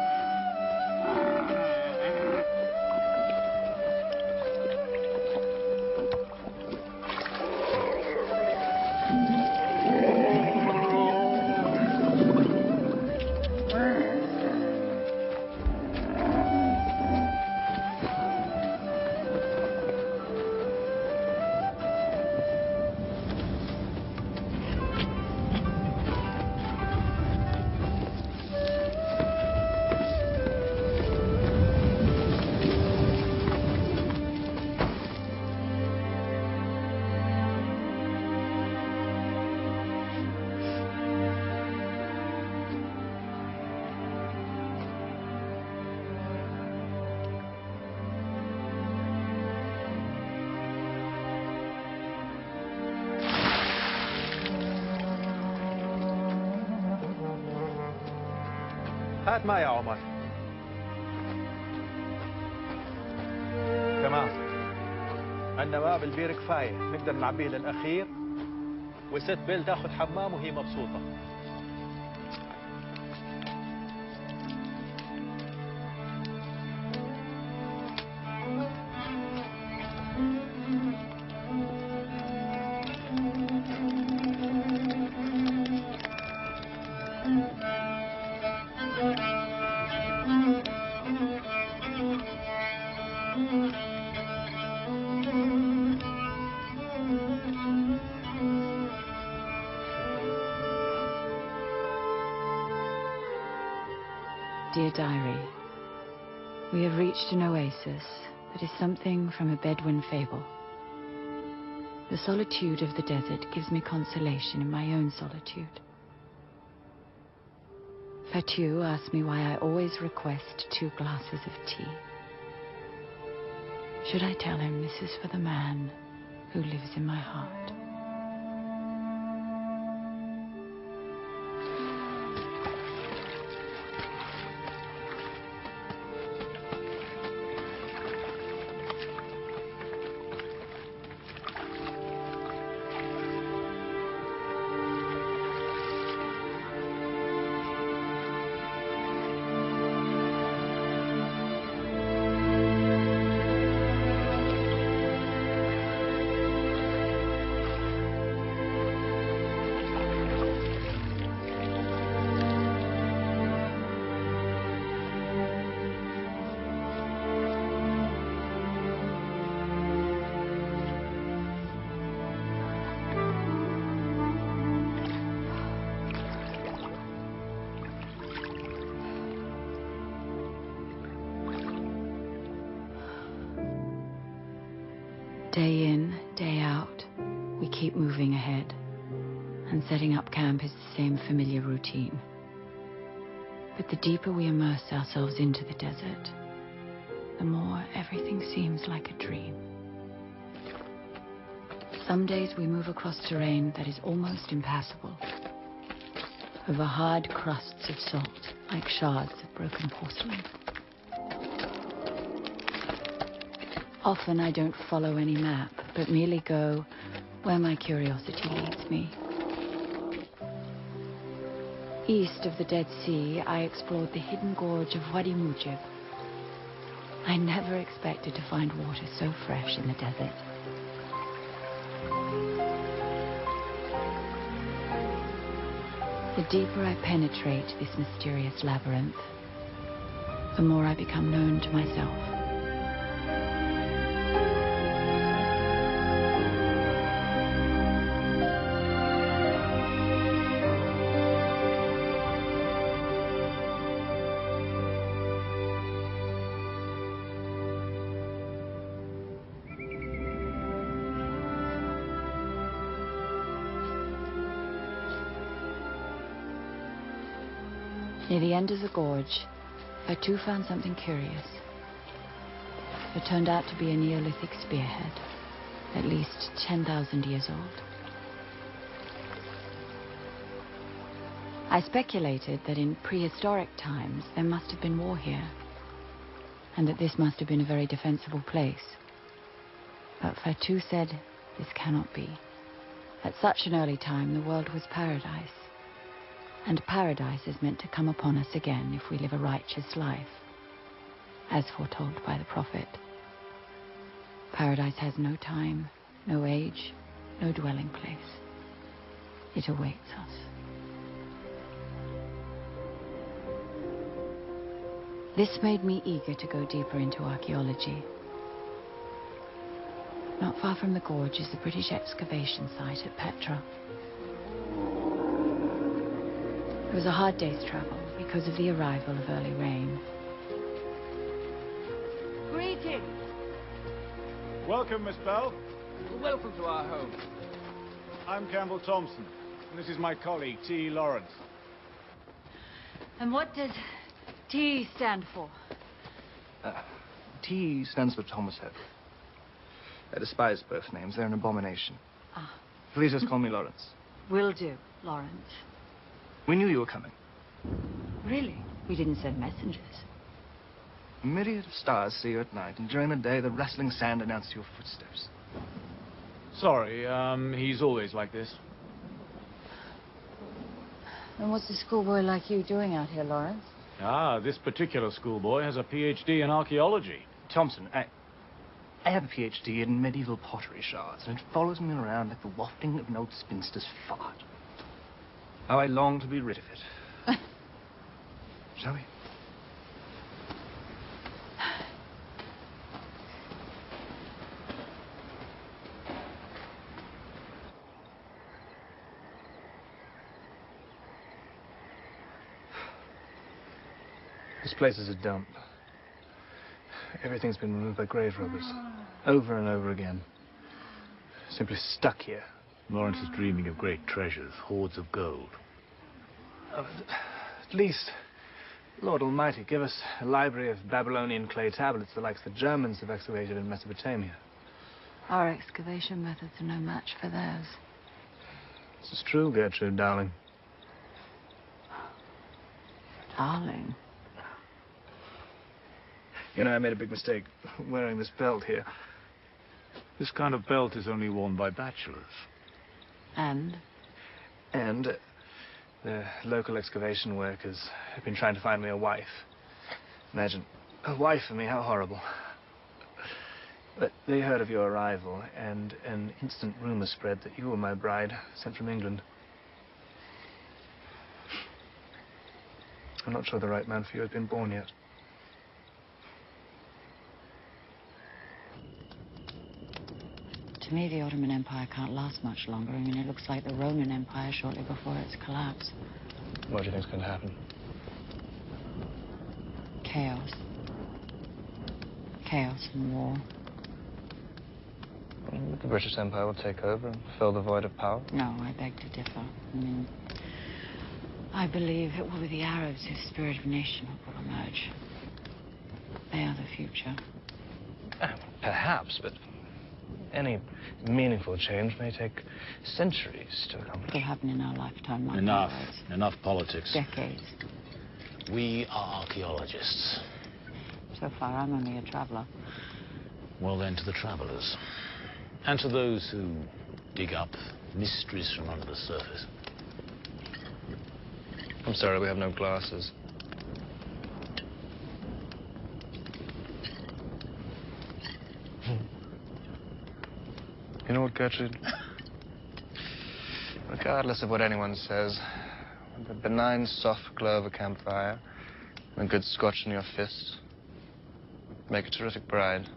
هات ما يا عمر. كمان عندنا ماء بالبير كفايه، نقدر نعبيه للاخير، وست بيل تاخذ حمام وهي مبسوطه. Dear Diary, we have reached an oasis that is something from a Bedouin fable. The solitude of the desert gives me consolation in my own solitude. Fatou asked me why I always request 2 glasses of tea. Should I tell him this is for the man who lives in my heart? Day in, day out, we keep moving ahead, and setting up camp is the same familiar routine. But the deeper we immerse ourselves into the desert, the more everything seems like a dream. Some days we move across terrain that is almost impassable, over hard crusts of salt, like shards of broken porcelain. Often I don't follow any map, but merely go where my curiosity leads me. East of the Dead Sea, I explored the hidden gorge of Wadi Mujib. I never expected to find water so fresh in the desert. The deeper I penetrate this mysterious labyrinth, the more I become known to myself. Near the end of the gorge, Fatou found something curious. It turned out to be a Neolithic spearhead, at least 10,000 years old. I speculated that in prehistoric times there must have been war here, and that this must have been a very defensible place. But Fatou said this cannot be. At such an early time, the world was paradise. And paradise is meant to come upon us again if we live a righteous life, as foretold by the prophet. Paradise has no time, no age, no dwelling place. It awaits us. This made me eager to go deeper into archaeology. Not far from the gorge is the British excavation site at Petra. It was a hard day's travel because of the arrival of early rain. Greetings. Welcome, Miss Bell. Welcome to our home. I'm Campbell Thompson, and this is my colleague, T. Lawrence. And what does T stand for? T stands for Thomas Hedley. I despise birth names. They're an abomination. Ah. Please just call me Lawrence. Will do, Lawrence. We knew you were coming. Really? You didn't send messengers. A myriad of stars see you at night, and during the day, the rustling sand announces your footsteps. Sorry, he's always like this. And what's a schoolboy like you doing out here, Lawrence? Ah, this particular schoolboy has a PhD in archaeology. Thompson, I have a PhD in medieval pottery shards, and it follows me around like the wafting of an old spinster's fart. How I long to be rid of it. Shall we? This place is a dump. Everything's been removed by grave robbers. Over and over again. Simply stuck here. Lawrence is dreaming of great treasures, hoards of gold. At least, Lord Almighty, give us a library of Babylonian clay tablets the likes the Germans have excavated in Mesopotamia. Our excavation methods are no match for theirs. This is true, Gertrude, darling. Darling? You know, I made a big mistake wearing this belt here. This kind of belt is only worn by bachelors. And? And the local excavation workers have been trying to find me a wife. Imagine, a wife for me, how horrible. But they heard of your arrival, and an instant rumor spread that you were my bride, sent from England. I'm not sure the right man for you has been born yet. To me, the Ottoman Empire can't last much longer. I mean, it looks like the Roman Empire shortly before its collapse. What do you think's going to happen? Chaos. Chaos and war. The British Empire will take over and fill the void of power? No, I beg to differ. I mean, I believe it will be the Arabs whose spirit of nationhood will emerge. They are the future. Perhaps, but any meaningful change may take centuries to accomplish. It'll happen in our lifetime, not Enough. ours. Enough politics. Decades. We are archaeologists. So far, I'm only a traveler. Well, then, to the travelers. And to those who dig up mysteries from under the surface. I'm sorry, we have no glasses. You know what, Gertrude? Regardless of what anyone says, with the benign, soft glow of a campfire and a good scotch in your fist, make a terrific bride.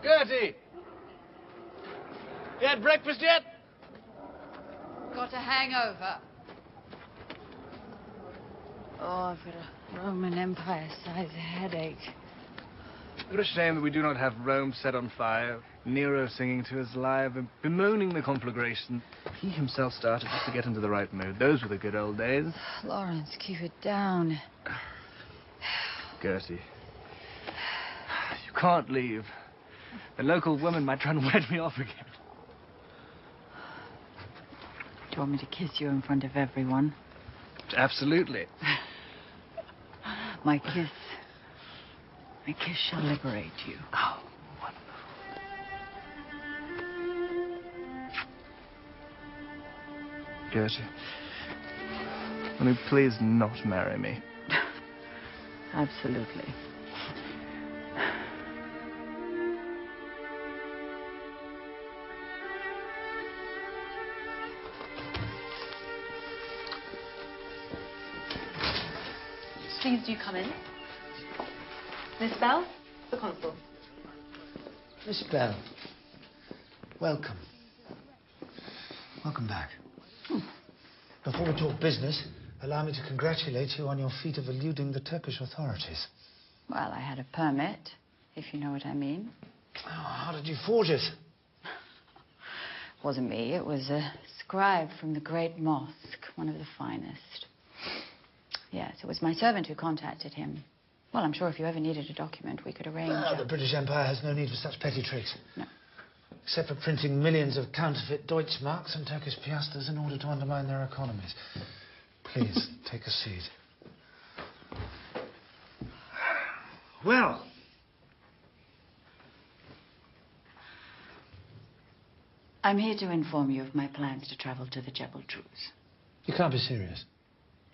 Gertie! You had breakfast yet? Got a hangover. Oh, I've got a Roman Empire-sized headache. What a shame that we do not have Rome set on fire, Nero singing to us live, and bemoaning the conflagration he himself started just to get into the right mood. Those were the good old days. Lawrence, keep it down. Gertie, you can't leave. The local woman might try and wed me off again. Do you want me to kiss you in front of everyone? Absolutely. My kiss shall liberate you. Oh, wonderful. Gertie, will you please not marry me? Absolutely. Please do come in. Miss Bell, the consul. Miss Bell, welcome. Welcome back. Before we talk business, Allow me to congratulate you on your feat of eluding the Turkish authorities. Well, I had a permit, if you know what I mean. Oh, how did you forge it? Wasn't me, it was a scribe from the Great Mosque, one of the finest. Yes, it was my servant who contacted him. Well, I'm sure if you ever needed a document, we could arrange... The British Empire has no need for such petty tricks. No. Except for printing millions of counterfeit Deutschmarks and Turkish piastres in order to undermine their economies. Please, take a seat. Well... I'm here to inform you of my plans to travel to the Jebel Druze. You can't be serious.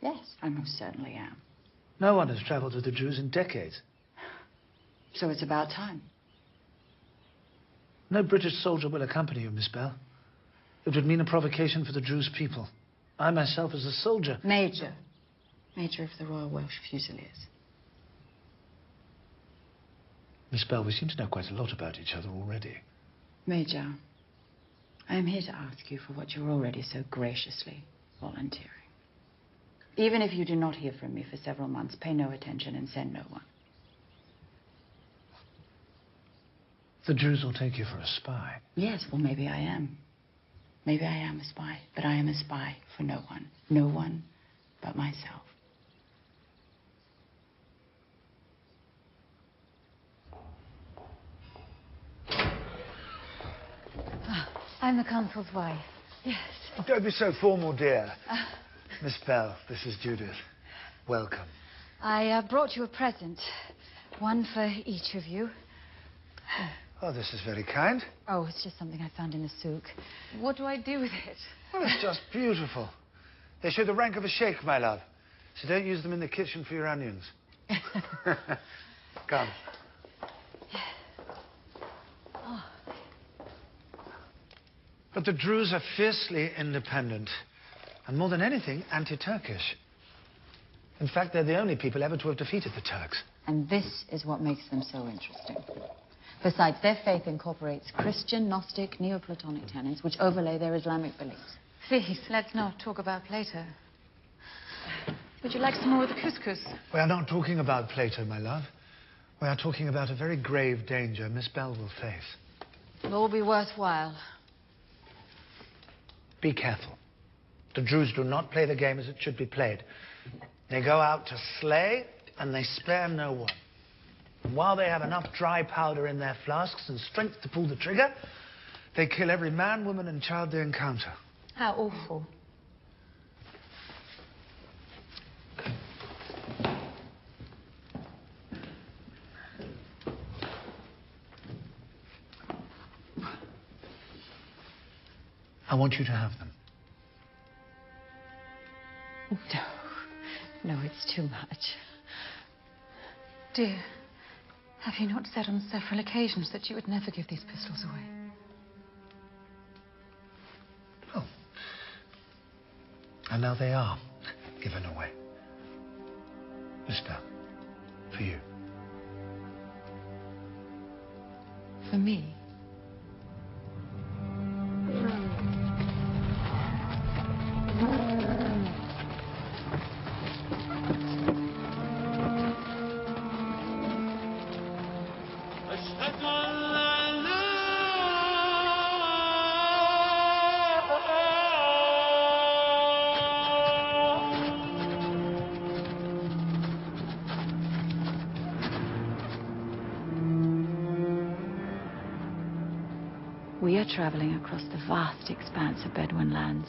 Yes, I most certainly am. No one has travelled to the Druze in decades. So it's about time. No British soldier will accompany you, Miss Bell. It would mean a provocation for the Druze people. I myself, as a soldier... Major. Major of the Royal Welsh Fusiliers. Miss Bell, we seem to know quite a lot about each other already. Major, I am here to ask you for what you're already so graciously volunteering. Even if you do not hear from me for several months, pay no attention and send no one. The Druze will take you for a spy. Yes, well, maybe I am. Maybe I am a spy, but I am a spy for no one. No one but myself. I'm the consul's wife. Yes. Don't be so formal, dear. Miss Bell, this is Judith. Welcome. I brought you a present. One for each of you. Oh, this is very kind. Oh, it's just something I found in the souk. What do I do with it? Well, it's just beautiful. They show the rank of a sheikh, my love. So don't use them in the kitchen for your onions. Come. Oh. But the Druze are fiercely independent. And more than anything, anti-Turkish. In fact, they're the only people ever to have defeated the Turks. And this is what makes them so interesting. Besides, their faith incorporates Christian, Gnostic, Neoplatonic tenets, which overlay their Islamic beliefs. Please, let's not talk about Plato. Would you like some more of the couscous? We are not talking about Plato, my love. We are talking about a very grave danger Miss Bell will face. It'll all be worthwhile. Be careful. The Druze do not play the game as it should be played. They go out to slay, and they spare no one. And while they have enough dry powder in their flasks and strength to pull the trigger, they kill every man, woman, and child they encounter. How awful. I want you to have them. No, it's too much. Dear, have you not said on several occasions that you would never give these pistols away? Oh. And now they are given away. Mister, for you. For me? We are traveling across the vast expanse of Bedouin lands,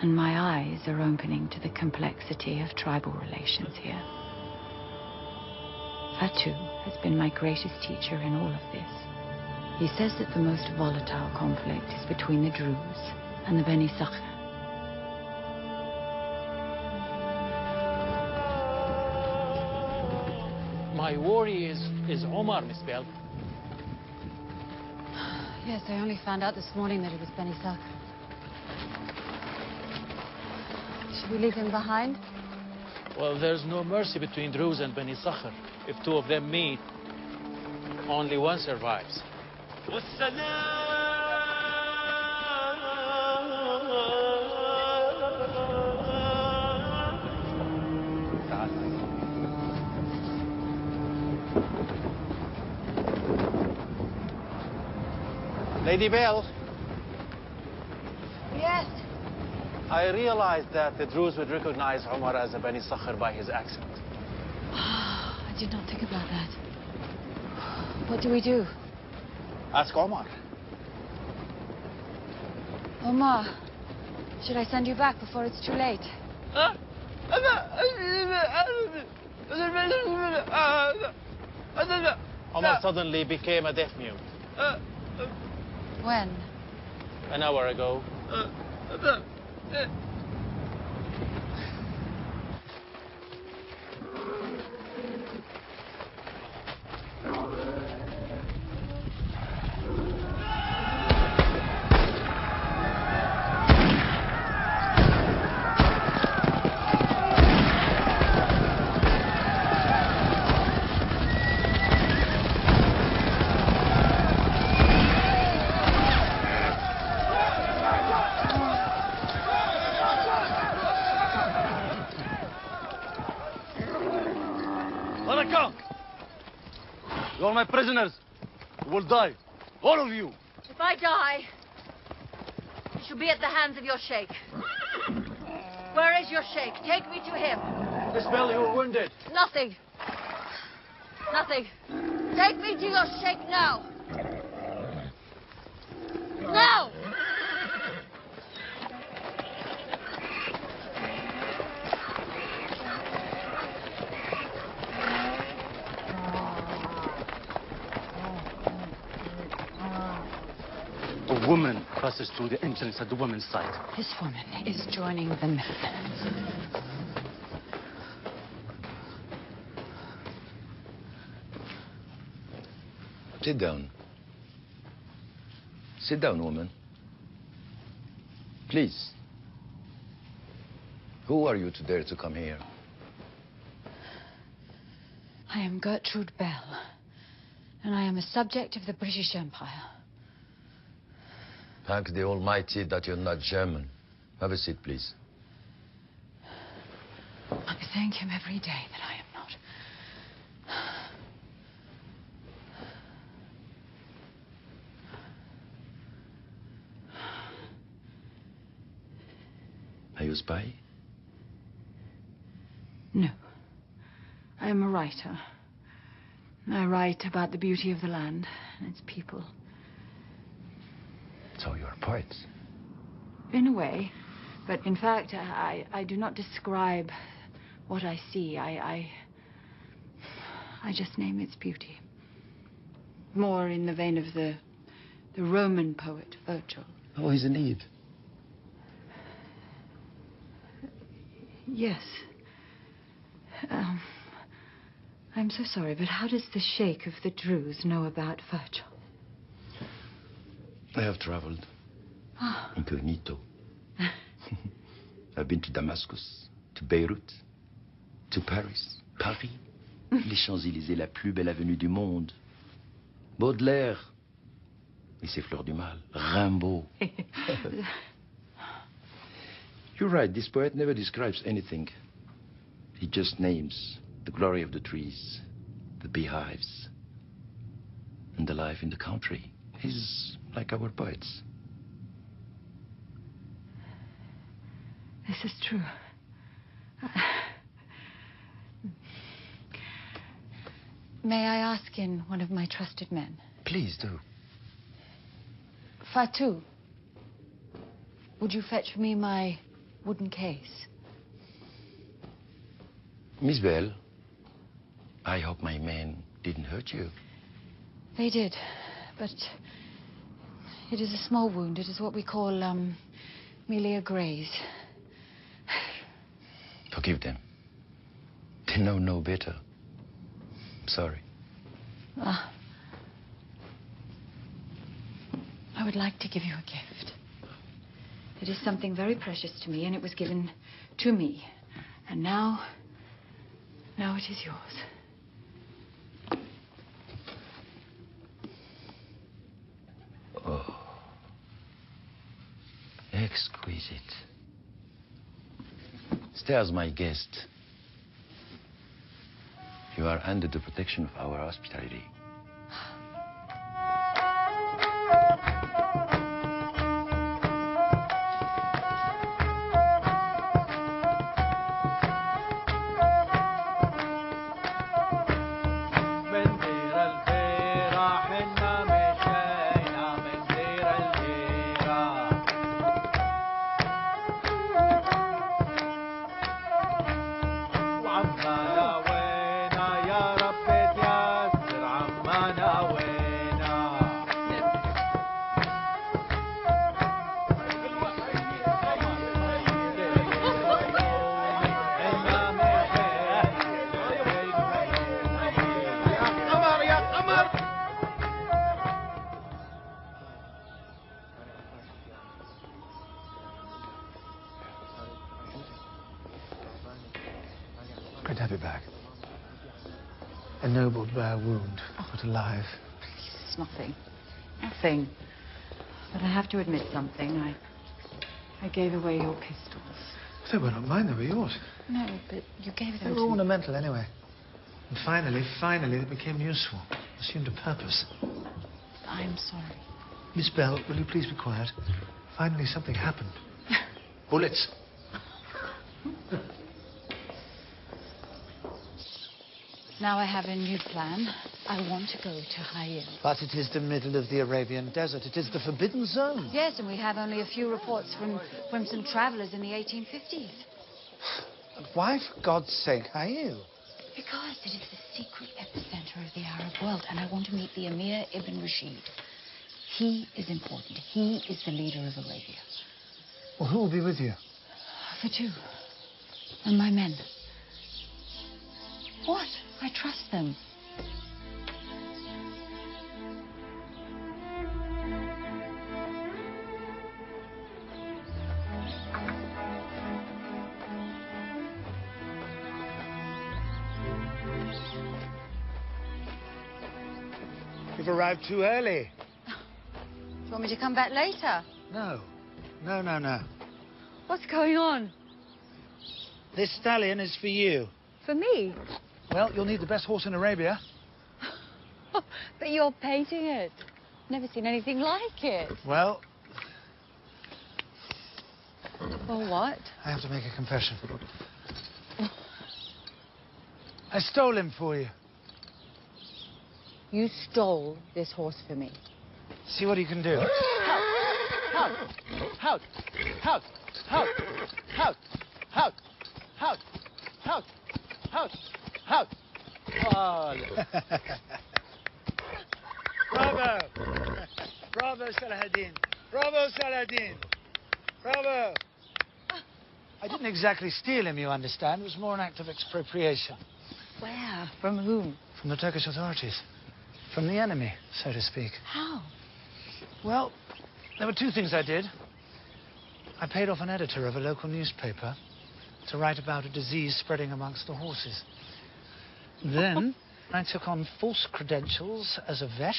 and my eyes are opening to the complexity of tribal relations here. Fatu has been my greatest teacher in all of this. He says that the most volatile conflict is between the Druze and the Beni Sakhr. My worry is Omar, Miss Bell. Yes, I only found out this morning that it was Beni Sakhr. Should we leave him behind? Well, there's no mercy between Druze and Beni Sakhr. If two of them meet, only one survives. Lady Bell, Yes. I realized that the Druze would recognize Omar as a Bani Sakhar by his accent. I did not think about that. What do we do? Ask Omar. Omar, should I send you back before it's too late? Omar suddenly became a deaf mute. When? An hour ago. Mleka! You are my prisoners. You will die. All of you. If I die, it shall be at the hands of your sheikh. Where is your sheikh? Take me to him. Miss Bell, you were wounded. Nothing. Nothing. Take me to your sheikh now. Now! A woman passes through the entrance at the woman's side. This woman is joining the men. Sit down. Sit down, woman. Please. Who are you to dare to come here? I am Gertrude Bell, and I am a subject of the British Empire. Thank the Almighty that you're not German. Have a seat, please. I thank him every day that I am not. Are you a spy? No. I am a writer. I write about the beauty of the land and its people. So you're a poet? In a way. But in fact, I do not describe what I see. I just name its beauty. More in the vein of the Roman poet, Virgil. Oh, he's in need. Yes. I'm so sorry, but how does the Sheikh of the Druze know about Virgil? I have traveled. Ah. Incognito. I've been to Damascus, to Beirut, to Paris, les Champs-Élysées, la plus belle avenue du monde. Baudelaire et ses fleurs du mal. Rimbaud. You're right, this poet never describes anything. He just names the glory of the trees, the beehives, and the life in the country. He's like our poets. This is true. May I ask in one of my trusted men? Please do. Fatou, would you fetch me my wooden case? Miss Bell, I hope my men didn't hurt you. They did, but it is a small wound. It is what we call, merely a graze. Forgive them. They know no better. Sorry. I would like to give you a gift. It is something very precious to me, and it was given to me. And now it is yours. Oh. Exquisite. Stay as my guest. You are under the protection of our hospitality. Great to have you back. A noble bare wound, but alive. Please, it's nothing. Nothing. But I have to admit something. I gave away your pistols. They were not mine, they were yours. No, but you gave They them were to me. ornamental anyway. And finally, they became useful. Assumed a purpose. I'm sorry. Miss Bell, will you please be quiet? Finally, something happened. Bullets. Now I have a new plan. I want to go to Hayil. But it is the middle of the Arabian desert. It is the forbidden zone. Yes, and we have only a few reports from some travelers in the 1850s. And why, for God's sake, Hayil? Because it is the secret epicenter of the Arab world, and I want to meet the Emir Ibn Rashid. He is important. He is the leader of Arabia. Well, who will be with you? For two. And my men. What? I trust them. You've arrived too early. Do you want me to come back later? No. What's going on? This stallion is for you. For me? Well, you'll need the best horse in Arabia. But you're painting it. Never seen anything like it. Well, Well, what? I have to make a confession. I stole him for you. You stole this horse for me. See what he can do. Hout! Hout! Hout! Hout! Hout! Hout! Hout! Hout! Hout! Hout! Bravo! Bravo, Salahuddin. Bravo, Salahuddin. Bravo! I didn't exactly steal him, you understand. It was more an act of expropriation. Where? From whom? From the Turkish authorities. From the enemy, so to speak. How? Well, there were two things I did. I paid off an editor of a local newspaper to write about a disease spreading amongst the horses. Then I took on false credentials as a vet.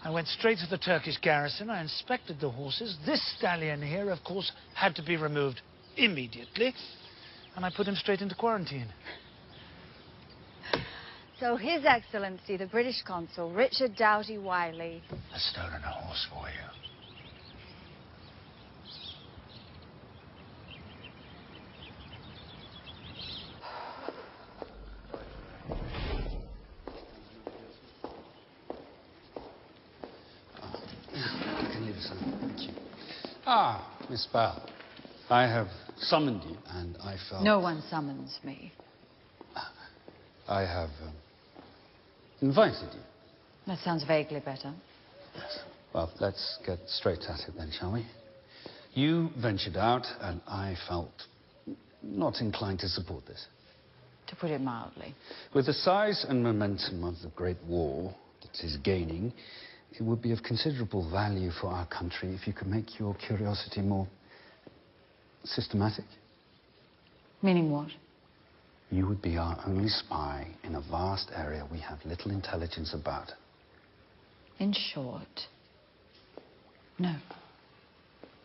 I went straight to the Turkish garrison. I inspected the horses. This stallion here, of course, had to be removed immediately. And I put him straight into quarantine. So His Excellency, the British consul, Richard Doughty Wiley, has stolen a horse for you. You can leave us alone. Thank you. Ah, Miss Bell. I have summoned you, and I felt... No one summons me. I have invited you. That sounds vaguely better. Yes. Well, let's get straight at it then, shall we? You ventured out, and I felt not inclined to support this. To put it mildly. With the size and momentum of the Great War that is gaining, it would be of considerable value for our country if you could make your curiosity more systematic. Meaning what? You would be our only spy in a vast area we have little intelligence about. In short, no.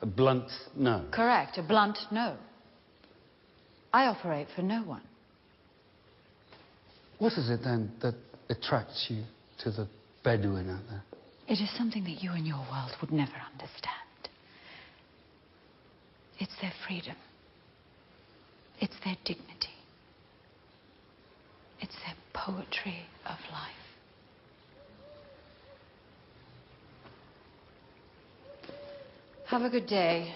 A blunt no. Correct, a blunt no. I operate for no one. What is it then that attracts you to the Bedouin out there? It is something that you and your world would never understand. It's their freedom. It's their dignity. It's their poetry of life. Have a good day.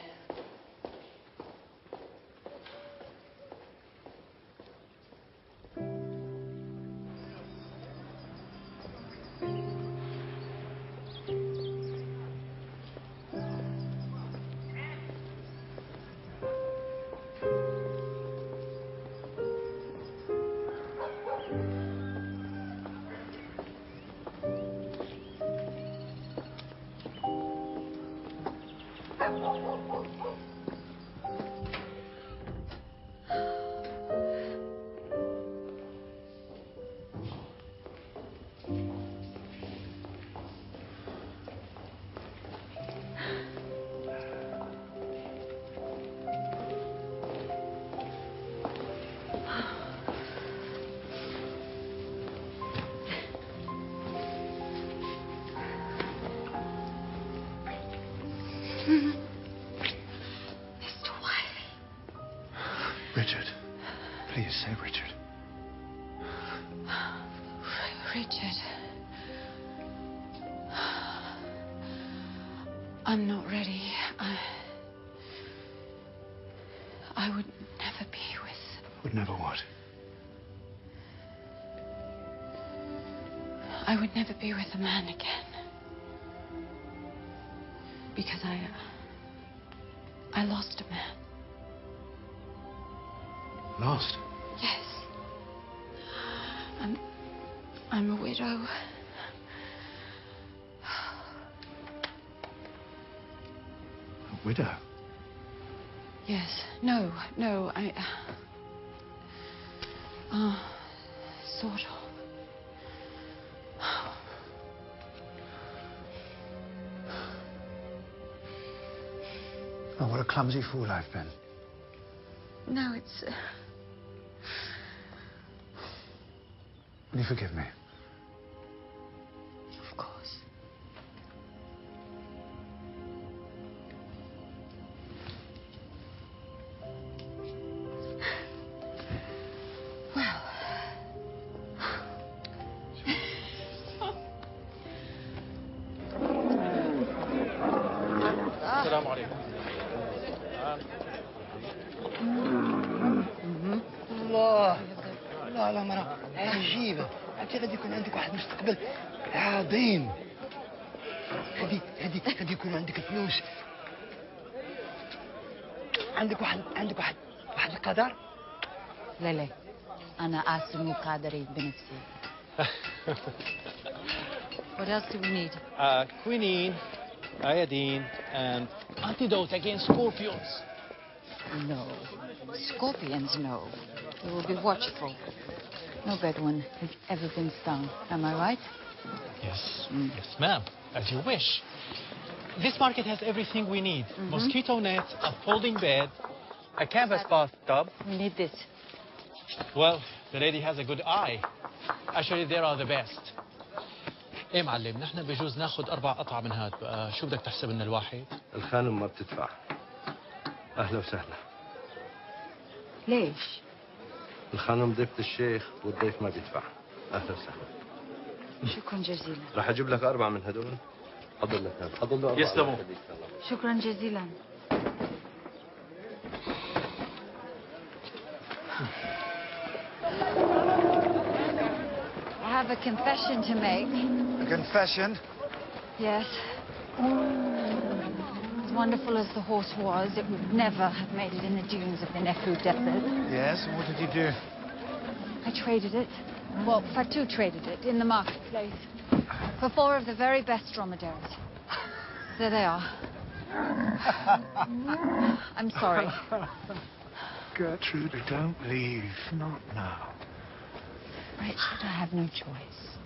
Mr. Wiley. Richard. Please say Richard. Richard. I'm not ready. I would never be with... Would never what? I would never be with a man again. Because I lost a man. Lost? Yes. I'm a widow. A widow? Yes. No, sort of. Oh, what a clumsy fool I've been. No, it's... Will you forgive me? Of course. Well... السلام عليكم. الله الله لا مرة عجيبة. حتى غادي يكون عندك واحد المستقبل عظيم. غادي يكون عندك الفلوس. عندك واحد القدر. لا أنا أسمو قادري بنفسي. What else do we need? Quinine, iodine, and antidote against scorpions. No. Scorpions, no. We will be watchful. No Bedouin has ever been stung. Am I right? Yes, yes, ma'am. As you wish. This market has everything we need. Mosquito net, a folding bed, a canvas bathtub. We need this. Well, the lady has a good eye. Actually, they are the best. ايه معلم نحن بجوز ناخذ 4 قطع من هاد بقى شو بدك تحسب لنا الواحد؟ الخانم ما بتدفع. اهلا وسهلا. ليش؟ الخانم ضيفة الشيخ والضيف ما بيدفع. اهلا وسهلا. شكرا جزيلا. راح اجيب لك 4 من هدول. حضر لك هذا. حضر له 4. يسلموا. شكرا جزيلا. I have a confession to make. A confession? Yes. As wonderful as the horse was, it would never have made it in the dunes of the Nefu Desert. Yes, and what did you do? I traded it. Well, Fatou traded it in the marketplace for 4 of the very best dromedaries. There they are. I'm sorry. Gertrude, don't leave. Not now. Richard, I have no choice.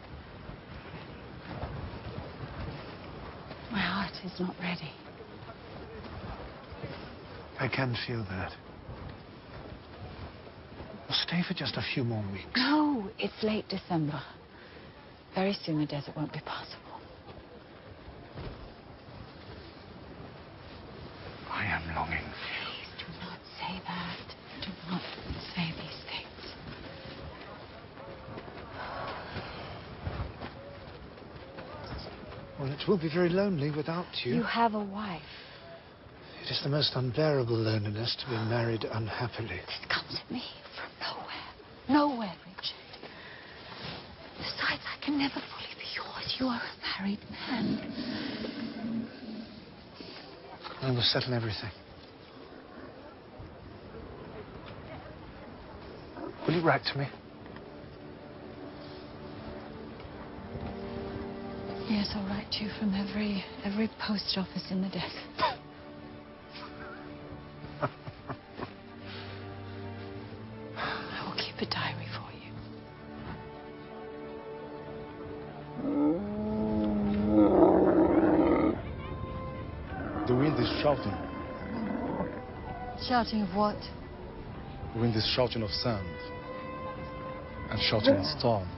My heart is not ready. I can feel that. We'll stay for just a few more weeks. No, it's late December. Very soon the desert won't be possible. I am longing. Please do not say that. Do not say these things. Well, it will be very lonely without you. You have a wife. It is the most unbearable loneliness to be married unhappily. This comes at me from nowhere. Nowhere, Richard. Besides, I can never fully be yours. You are a married man. I will settle everything. Will you write to me? Yes, I'll write to you from every post office in the desert. I will keep a diary for you. The wind is shouting. Shouting of what? The wind is shouting of sand. And shouting of storm.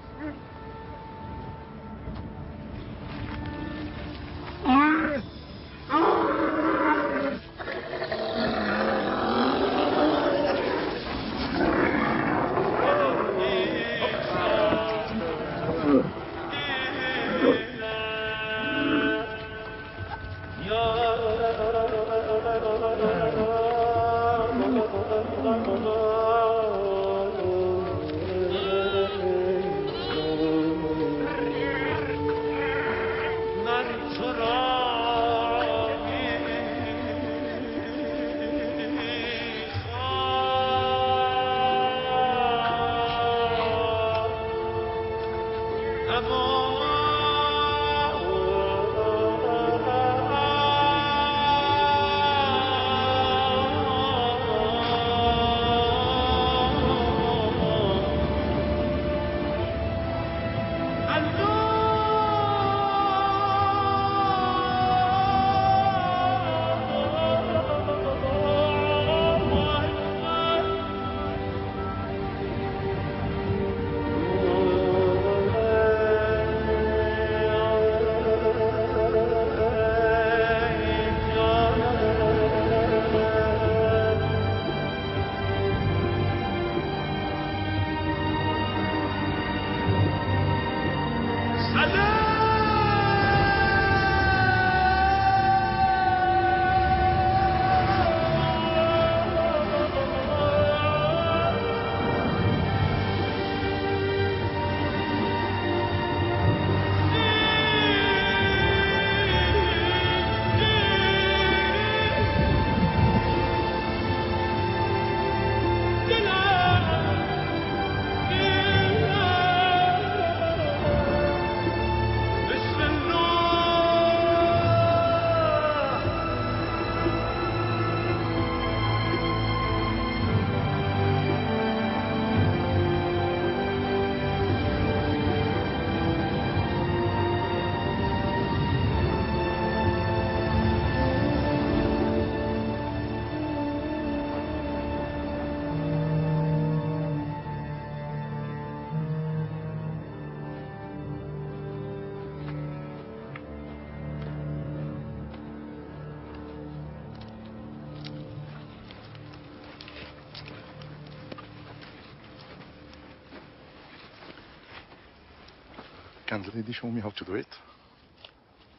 Can the lady show me how to do it?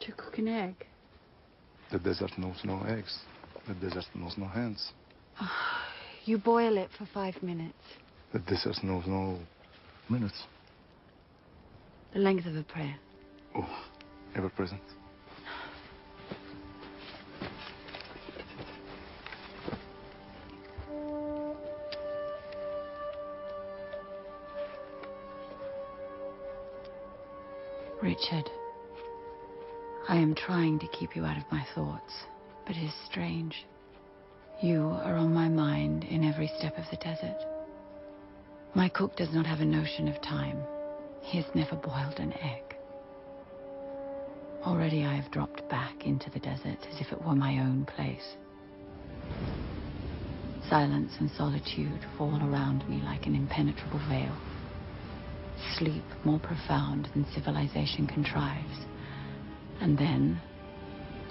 To cook an egg? The desert knows no eggs. The desert knows no hands. You boil it for 5 minutes. The desert knows no minutes. The length of a prayer. Oh, ever present. Richard, I am trying to keep you out of my thoughts, but it is strange. You are on my mind in every step of the desert. My cook does not have a notion of time. He has never boiled an egg. Already I have dropped back into the desert as if it were my own place. Silence and solitude fall around me like an impenetrable veil. Sleep more profound than civilization contrives. And then,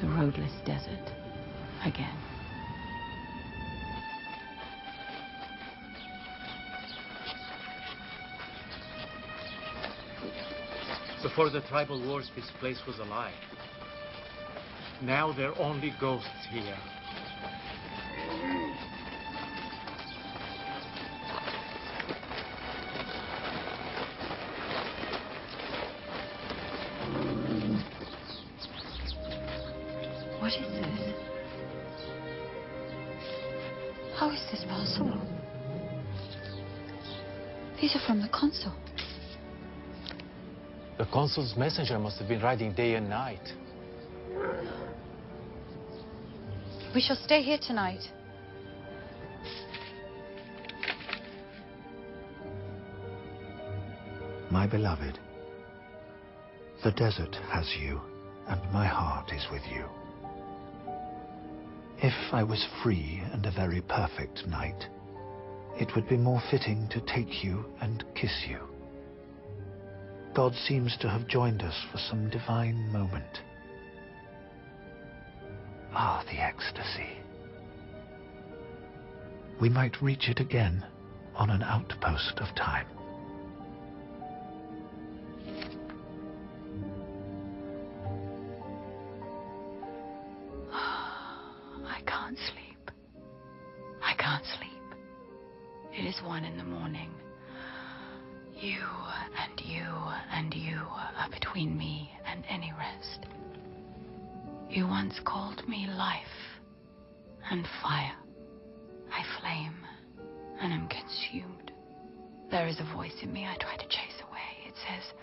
the roadless desert again. Before the tribal wars, this place was alive. Now there are only ghosts here. What is this? How is this possible? These are from the consul. The consul's messenger must have been riding day and night. We shall stay here tonight. My beloved, the desert has you, and my heart is with you. If I was free and a very perfect knight, it would be more fitting to take you and kiss you. God seems to have joined us for some divine moment. Ah, the ecstasy. We might reach it again on an outpost of time. I can't sleep. I can't sleep. It is 1 in the morning. You and you and you are between me and any rest. You once called me life and fire. I flame and am consumed. There is a voice in me I try to chase away. It says,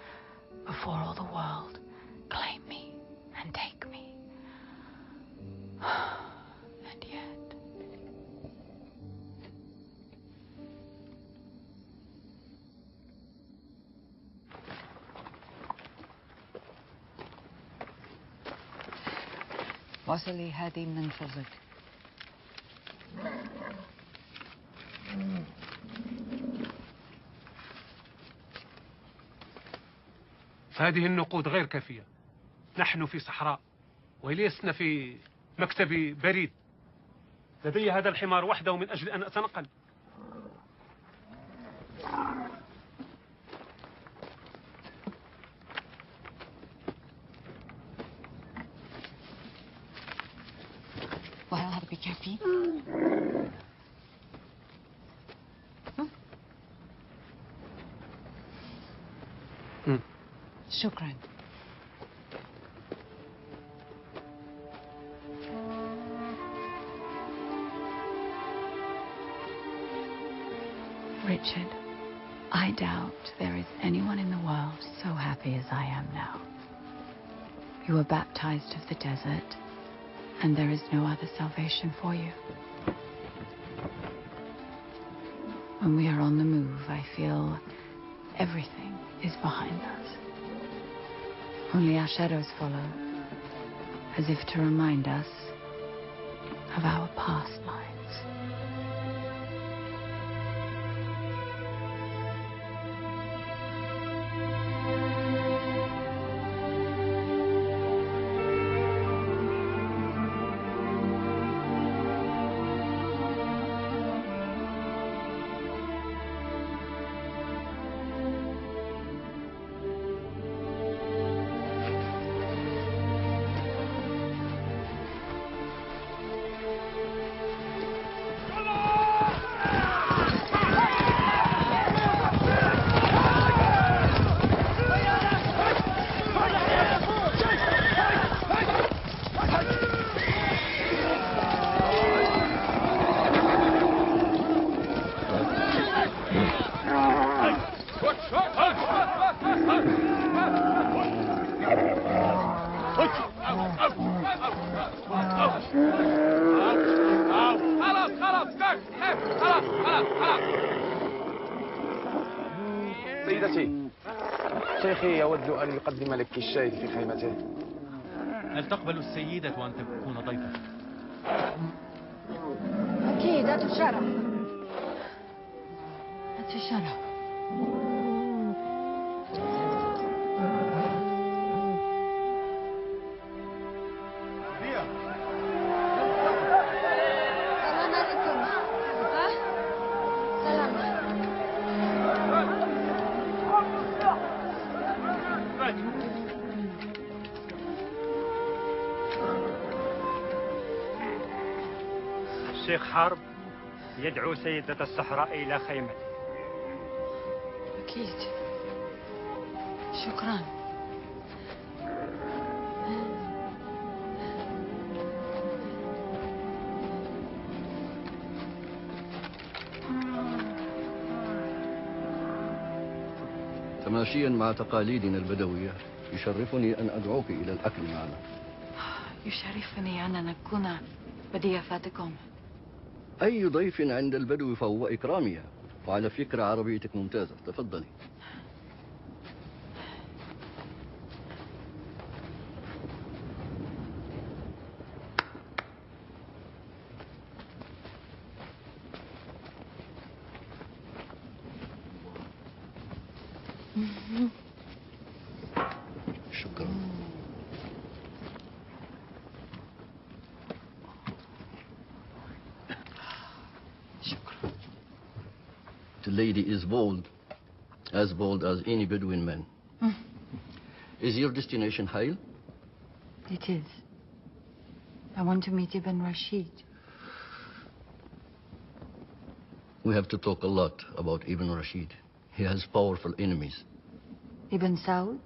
before all the world, claim me and take me. And yet... وصلي هذه من فضلك. هذه النقود غير كافية. نحن في صحراء ولسنا في مكتب بريد. لدي هذا الحمار وحده من أجل أن أتنقل. وهل هذا بكافي؟ شكرا. Richard, I doubt there is anyone in the world so happy as I am now. You were baptized of the desert, and there is no other salvation for you. When we are on the move, I feel everything is behind us. Only our shadows follow, as if to remind us of our past lives. سيدتي، شيخي يود أن يقدم لك الشاي في خيمته. هل تقبل السيدة أن تكون ضيفة؟ أكيد، أتشرف. أتشرف. سلام عليكم. ها؟ سلام. الشيخ حرب يدعو سيدة الصحراء إلى خيمته. أكيد. شكرا. تماشيا مع تقاليدنا البدوية يشرفني أن أدعوك إلى الأكل معنا. يشرفني أن نكون بضيافتكم. أي ضيف عند البدو فهو إكرامية. وعلى فكرة عربيتك ممتازة، تفضلي. شكرا. The lady is bold as any Bedouin man. Is your destination Hail? It is. I want to meet Ibn Rashid. We have to talk a lot about Ibn Rashid. He has powerful enemies. Ibn Saud?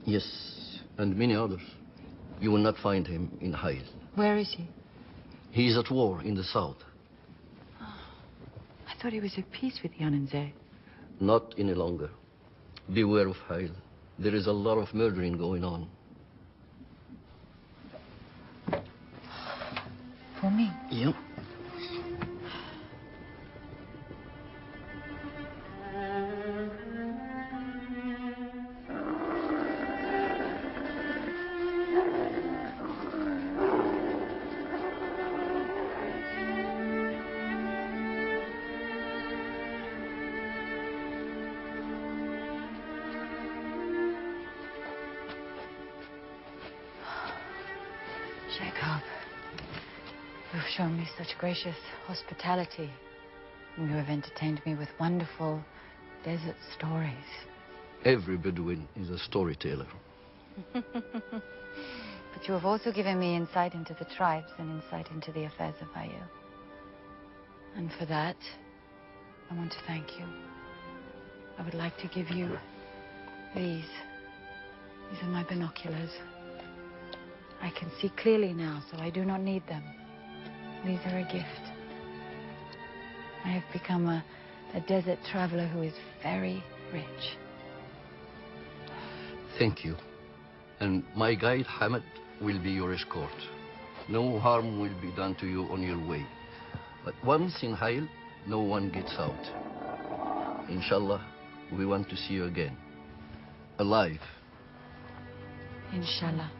Yes, and many others. You will not find him in Hail. Where is he? He is at war in the south. I thought he was at peace with Yananzeh. Not any longer. Beware of Hail. There is a lot of murdering going on. For me? Yep. Jacob, you've shown me such gracious hospitality. You have entertained me with wonderful desert stories. Every Bedouin is a storyteller. But you have also given me insight into the tribes and insight into the affairs of Ayel. And for that, I want to thank you. I would like to give you these. These are my binoculars. I can see clearly now, so I do not need them. These are a gift. I have become a desert traveler who is very rich. Thank you. And my guide, Hamad, will be your escort. No harm will be done to you on your way. But once in Hail, no one gets out. Inshallah, we want to see you again. Alive. Inshallah.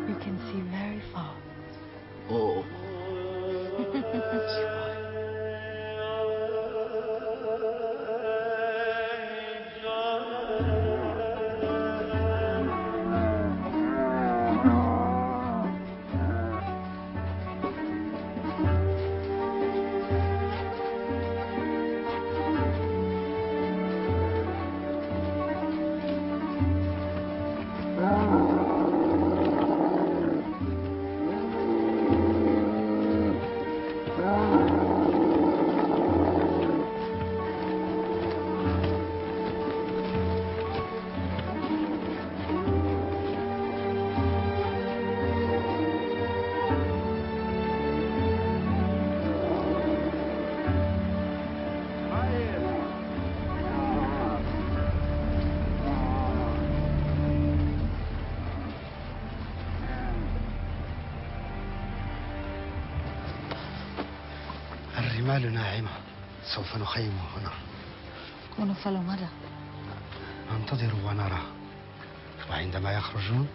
You can see very far. Oh. المال ناعمة، سوف نخيم هنا. ونفل مدى. ننتظر ونرى، وعندما يخرجون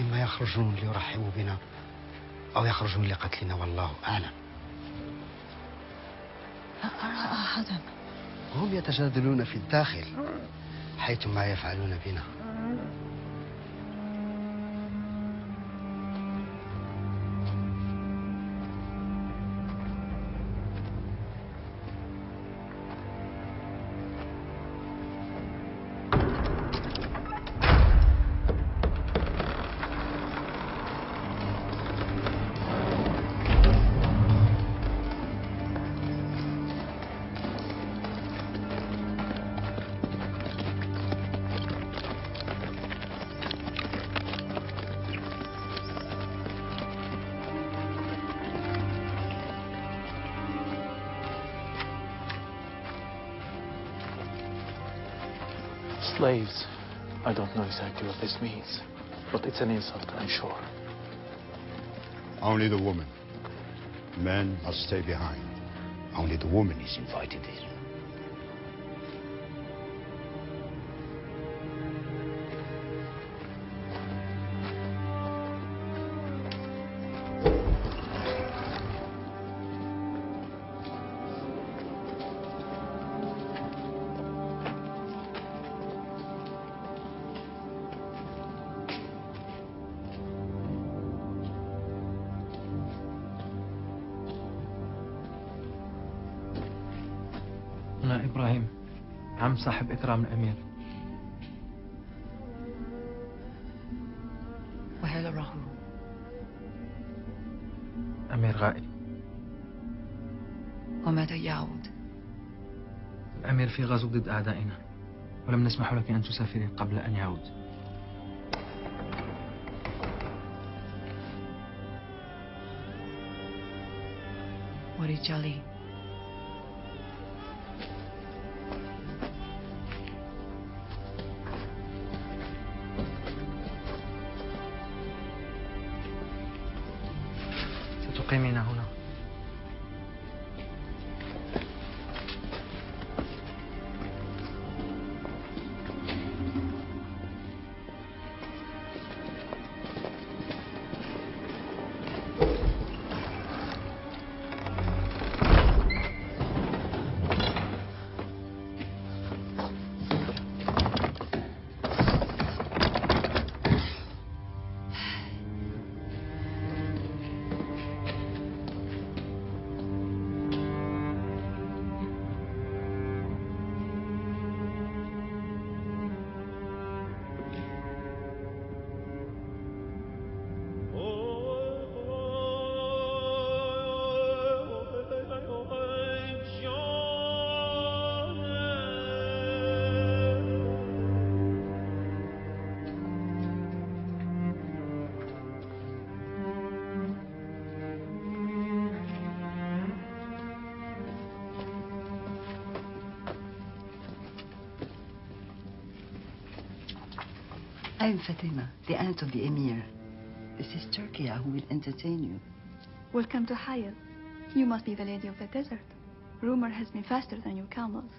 إما يخرجون ليرحبوا بنا أو يخرجون لقتلنا، والله أعلم. لا أرى أحدا. هم يتجادلون في الداخل حيث ما يفعلون بنا. Slaves. I don't know exactly what this means, but it's an insult, I'm sure. Only the woman. Men must stay behind. Only the woman is invited in. أنا إبراهيم، عم صاحب إكرام الأمير. وهذا الرجل أمير غائب. ومتى يعود؟ الأمير في غزو ضد أعدائنا، ولم نسمح لك أن تسافري قبل أن يعود. ورجالي ستقيمين هنا. I'm Fatima, the aunt of the Emir. This is Turkey who will entertain you. Welcome to Hayal. You must be the lady of the desert. Rumor has been faster than your camels.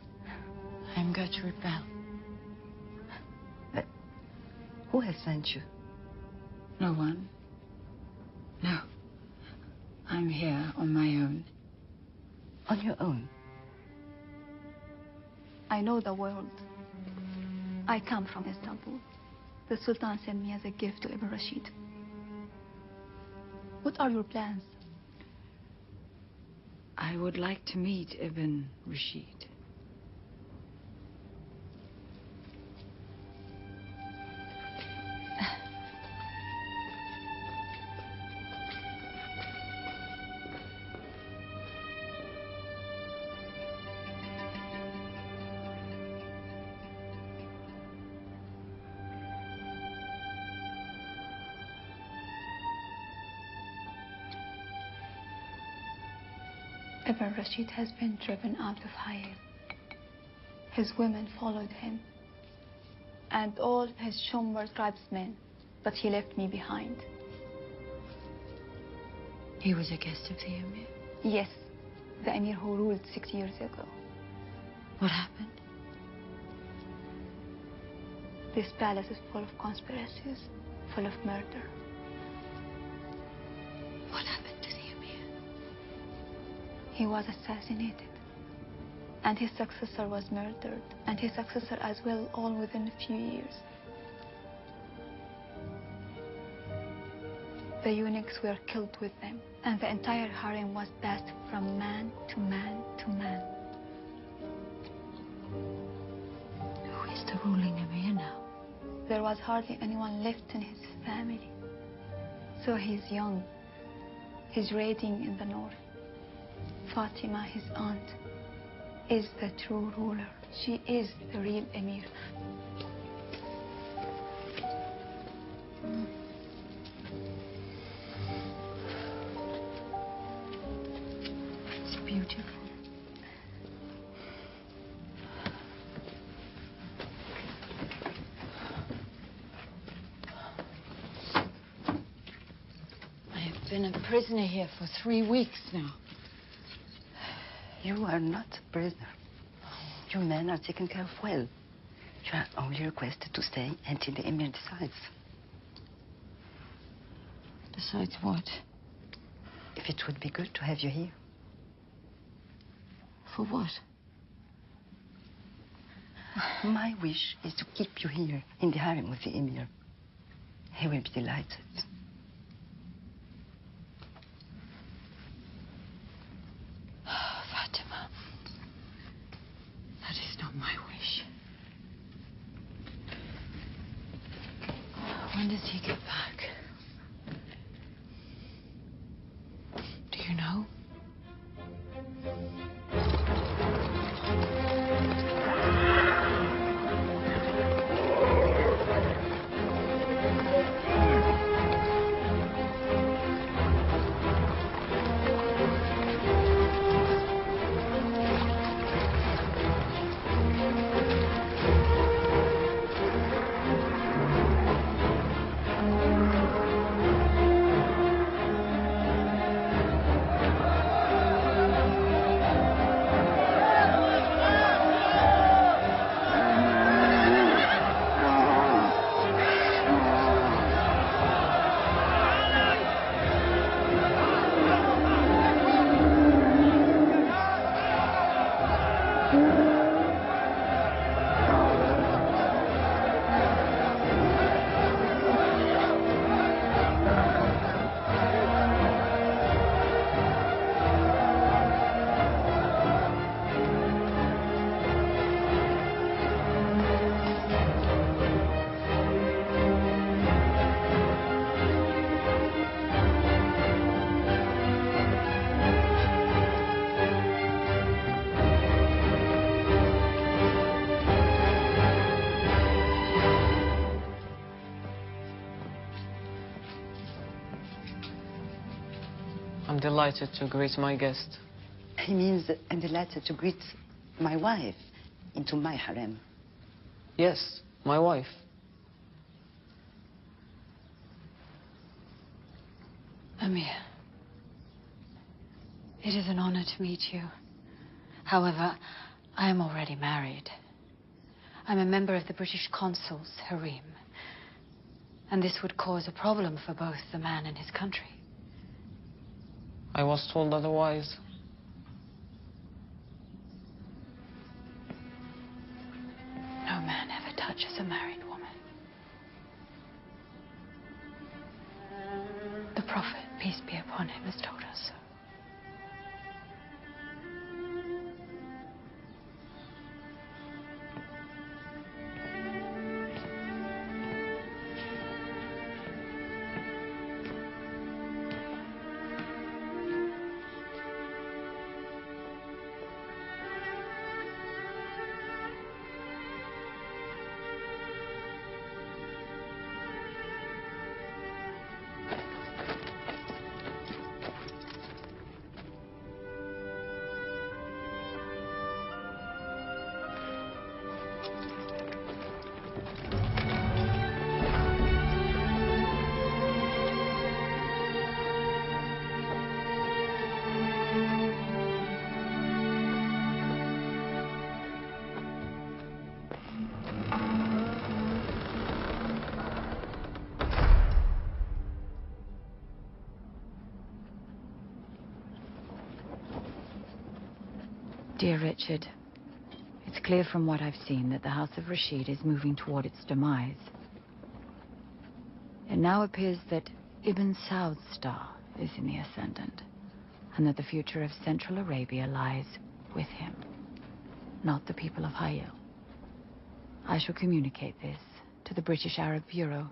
I'm Gertrude Bell. But who has sent you? No one. No. I'm here on my own. On your own? I know the world. I come from Istanbul. The Sultan sent me as a gift to Ibn Rashid. What are your plans? I would like to meet Ibn Rashid. Ibn Rashid has been driven out of Hayal. His women followed him, and all his Shumbar tribesmen, but he left me behind. He was a guest of the Emir? Yes, the Emir who ruled 6 years ago. What happened? This palace is full of conspiracies, full of murder. What happened to the Emir? He was assassinated. And his successor was murdered. And his successor as well, all within a few years. The eunuchs were killed with them. And the entire harem was passed from man to man to man. Who is the ruling Emir now? There was hardly anyone left in his family. So he's young. He's reigning in the north. Fatima, his aunt, is the true ruler. She is the real Emir. It's beautiful. I have been a prisoner here for 3 weeks now. You are not a prisoner. Your men are taken care of well. You are only requested to stay until the Emir decides. Decides what? If it would be good to have you here. For what? My wish is to keep you here in the harem with the Emir. He will be delighted. Fatima, that is not my wish. When does he get back? Do you know? I'm delighted to greet my guest. He means I'm delighted to greet my wife into my harem. Yes, my wife. Amir, it is an honor to meet you. However, I am already married. I'm a member of the British consul's harem. And this would cause a problem for both the man and his country. I was told otherwise. No man ever touches a married woman. The Prophet, peace be upon him, has told us so. Dear Richard, it's clear from what I've seen that the House of Rashid is moving toward its demise. It now appears that Ibn Saud's star is in the ascendant, and that the future of Central Arabia lies with him, not the people of Hayil. I shall communicate this to the British Arab Bureau.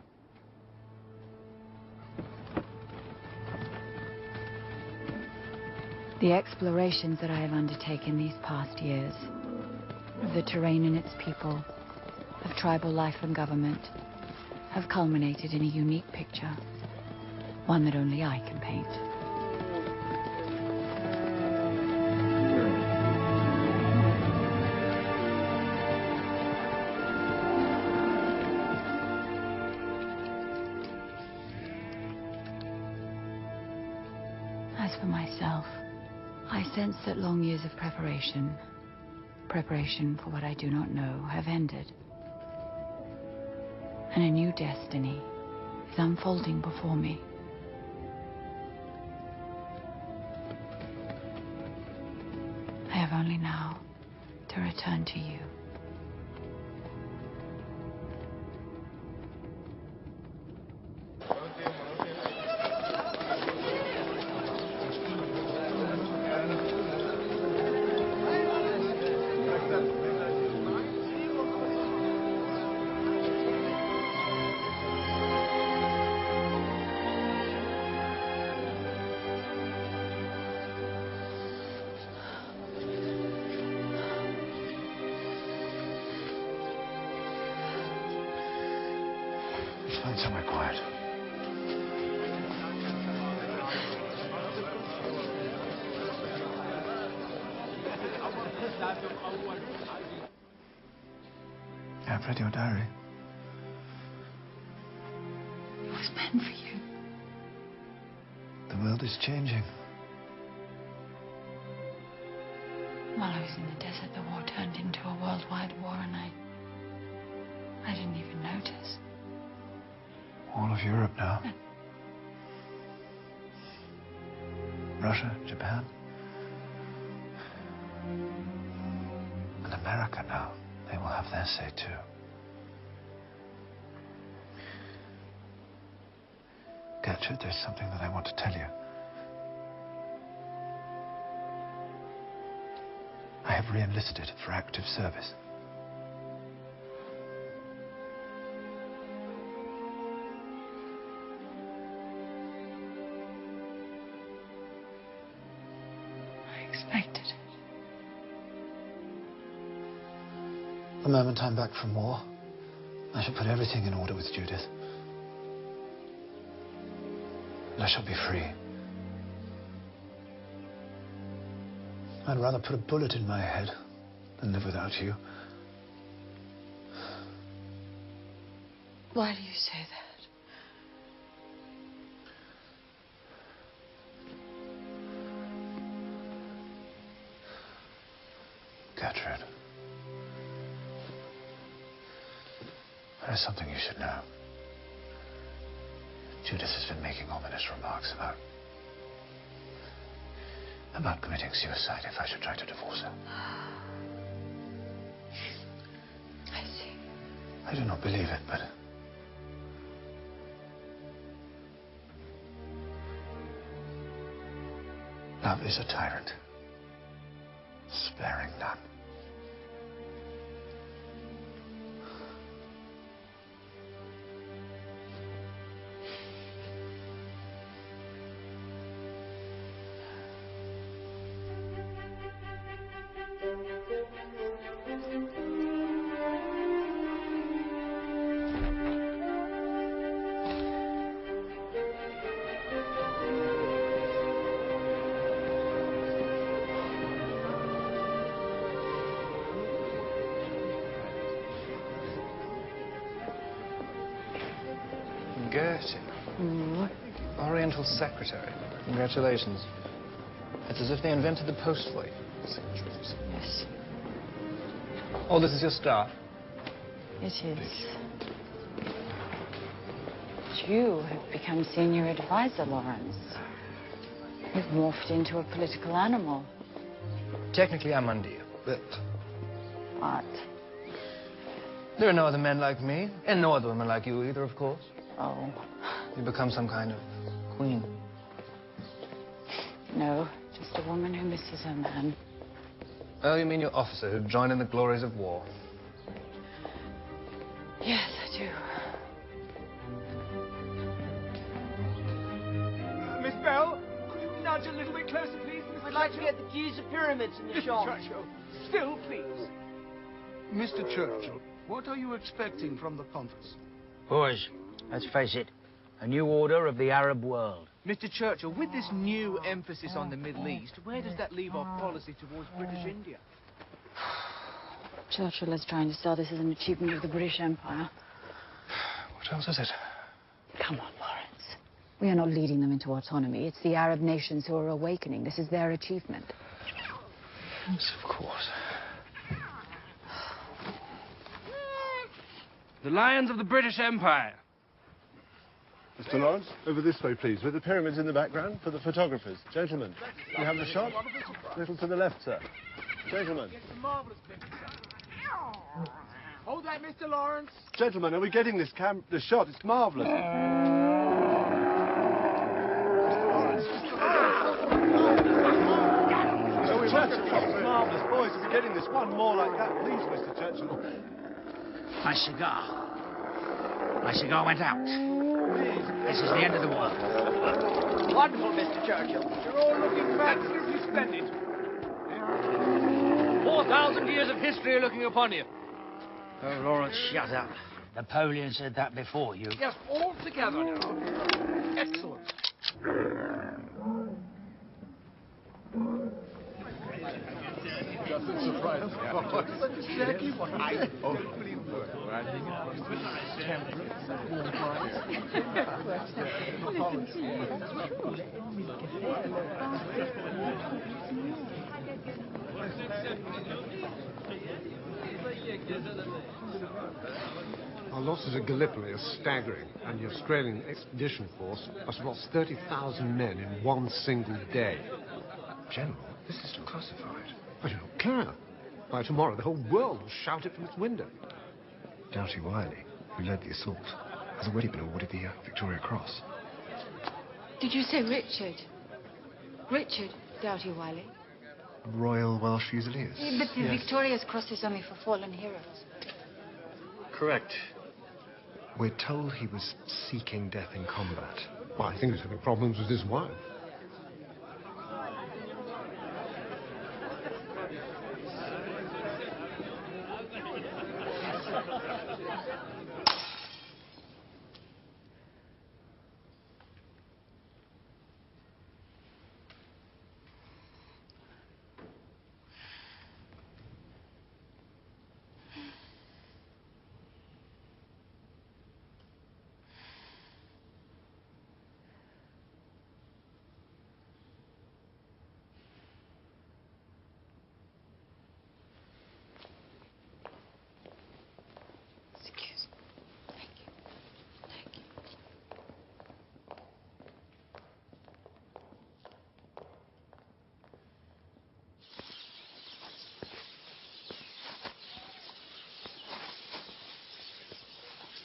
The explorations that I have undertaken these past years, of the terrain and its people, of tribal life and government, have culminated in a unique picture, one that only I can paint. As for myself, I sense that long years of preparation for what I do not know, have ended. And a new destiny is unfolding before me. I have only now to return to you. Find somewhere quiet. I've read your diary. It was meant for you. The world is changing. While I was in the desert, the war turned into a worldwide war, and I didn't even notice. All of Europe now. Russia, Japan. And America now. They will have their say too. Gertrude, there's something that I want to tell you. I have re-enlisted for active service. Expected it. The moment I'm back from war, I shall put everything in order with Judith. And I shall be free. I'd rather put a bullet in my head than live without you. Why do you say that? Gertrude, there is something you should know. Judith has been making ominous remarks about committing suicide if I should try to divorce her. I see. I do not believe it, but love is a tyrant, sparing none. Gertie. Oriental secretary. Congratulations. It's as if they invented the post for you. Yes. Oh, this is your star? It is. But you have become senior advisor, Lawrence. You've morphed into a political animal. Technically, I'm under you. But What? There are no other men like me, and no other women like you either, of course. Oh. You become some kind of queen. No, just a woman who misses her man. Oh, you mean your officer who joined in the glories of war? Yes, I do. Miss Bell, could you nudge a little bit closer, please? We'd like to get the keys to pyramids in the shop. Churchill, still, please. Mr. Churchill, what are you expecting from the conference? Boys, let's face it, a new order of the Arab world. Mr. Churchill, with this new emphasis on the Middle East, where does that leave our policy towards British India? Churchill is trying to sell this as an achievement of the British Empire. What else is it? Come on, Lawrence. We are not leading them into autonomy. It's the Arab nations who are awakening. This is their achievement. Yes, of course. The lions of the British Empire. Mr. Lawrence, over this way, please, with the pyramids in the background for the photographers. Gentlemen, you have the shot? A little to the left, sir. Gentlemen. Hold that, Mr. Lawrence. Gentlemen, are we getting this shot? It's marvellous. Mr. Churchill, it's marvellous. Boys, are we getting this? One more like that, please, Mr. Churchill. My cigar. My cigar went out. This is the end of the war. Wonderful, Mr. Churchill. You're all looking absolutely splendid. 4,000 years of history are looking upon you. Oh, Lawrence, shut up. Napoleon said that before you. Yes, all together now. Excellent. Just a surprise. That's exactly what I hopefully Our losses at Gallipoli are staggering, and the Australian expedition force has lost 30,000 men in one single day. General, this is still classified. I don't care. By tomorrow, the whole world will shout it from its window. Doughty Wiley, who led the assault, has already been awarded the Victoria Cross. Did you say Richard? Richard Doughty Wiley? Royal Welsh Fusiliers. Yeah, but the Victoria's Cross is only for fallen heroes. Correct. We're told he was seeking death in combat. Well, I think he's having problems with his wife.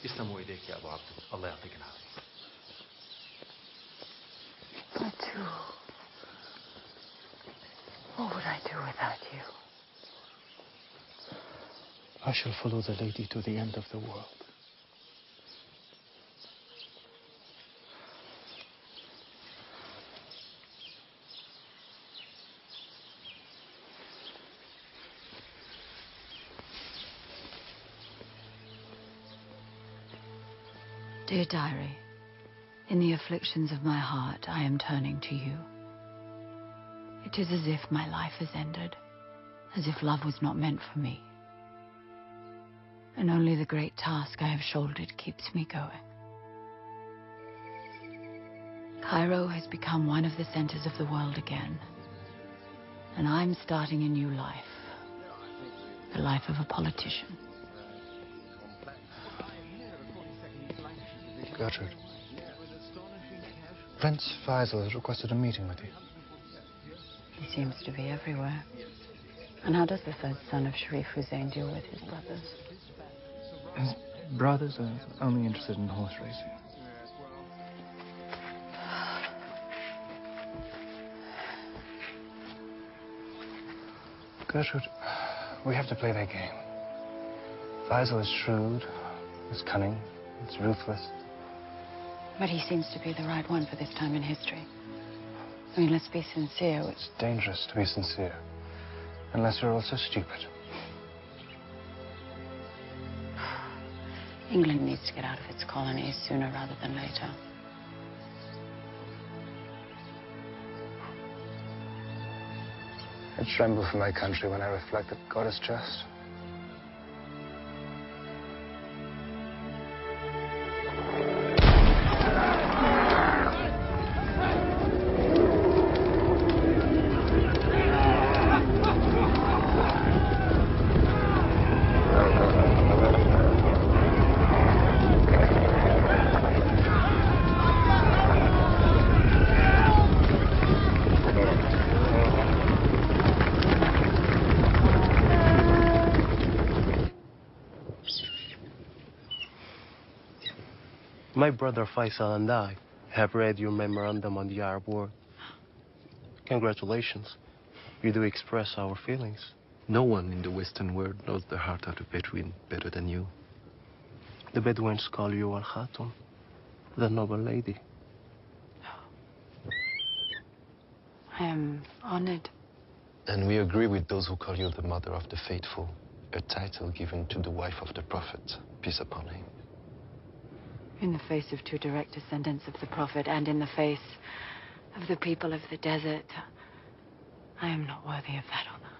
يسلموا ايديك يا ابو عبد الله يعطيك العافيه. I too. What would I do without you? I shall follow the lady to the end of the world. Dear Diary, in the afflictions of my heart, I am turning to you. It is as if my life has ended, as if love was not meant for me. And only the great task I have shouldered keeps me going. Cairo has become one of the centers of the world again. And I'm starting a new life. The life of a politician. Gertrude, Prince Faisal has requested a meeting with you. He seems to be everywhere. And how does the third son of Sharif Hussein deal with his brothers? His brothers are only interested in horse racing. Gertrude, we have to play their game. Faisal is shrewd, is cunning, is ruthless. But he seems to be the right one for this time in history. I mean, let's be sincere. It's dangerous to be sincere, unless you're also stupid. England needs to get out of its colonies sooner rather than later. I tremble for my country when I reflect that God is just. My brother Faisal and I have read your memorandum on the Arab War. Congratulations. You do express our feelings. No one in the Western world knows the heart of the Bedouin better than you. The Bedouins call you Al-Khatum, the noble lady. I am honored. And we agree with those who call you the mother of the faithful, a title given to the wife of the Prophet, peace upon him. In the face of two direct descendants of the Prophet and in the face of the people of the desert, I am not worthy of that honor.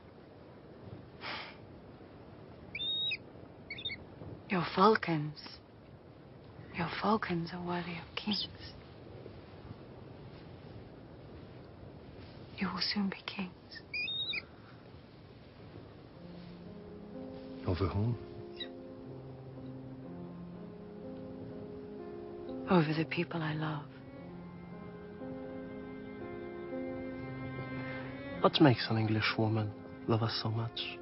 Your falcons are worthy of kings. You will soon be kings. Over whom? Over the people I love. What makes an English woman love us so much?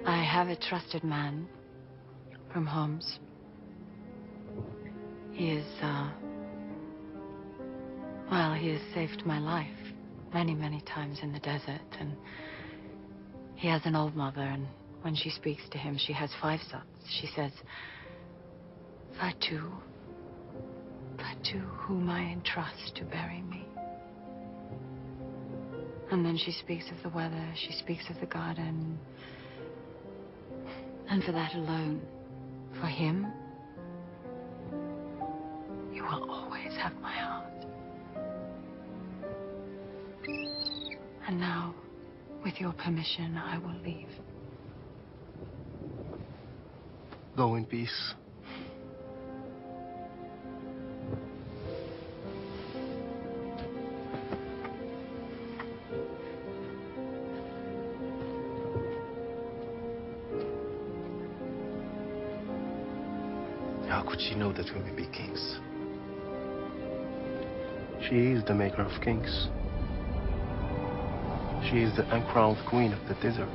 I have a trusted man from Homs. He is, well, he has saved my life many, many times in the desert, and he has an old mother, and when she speaks to him, she has 5 sons. She says, Fatu, whom I entrust to bury me. And then she speaks of the weather, she speaks of the garden. And for that alone, for him, you will always have my heart. And now, with your permission, I will leave. Go in peace. How could she know that we may be kings? She is the maker of kings. She is the uncrowned queen of the desert.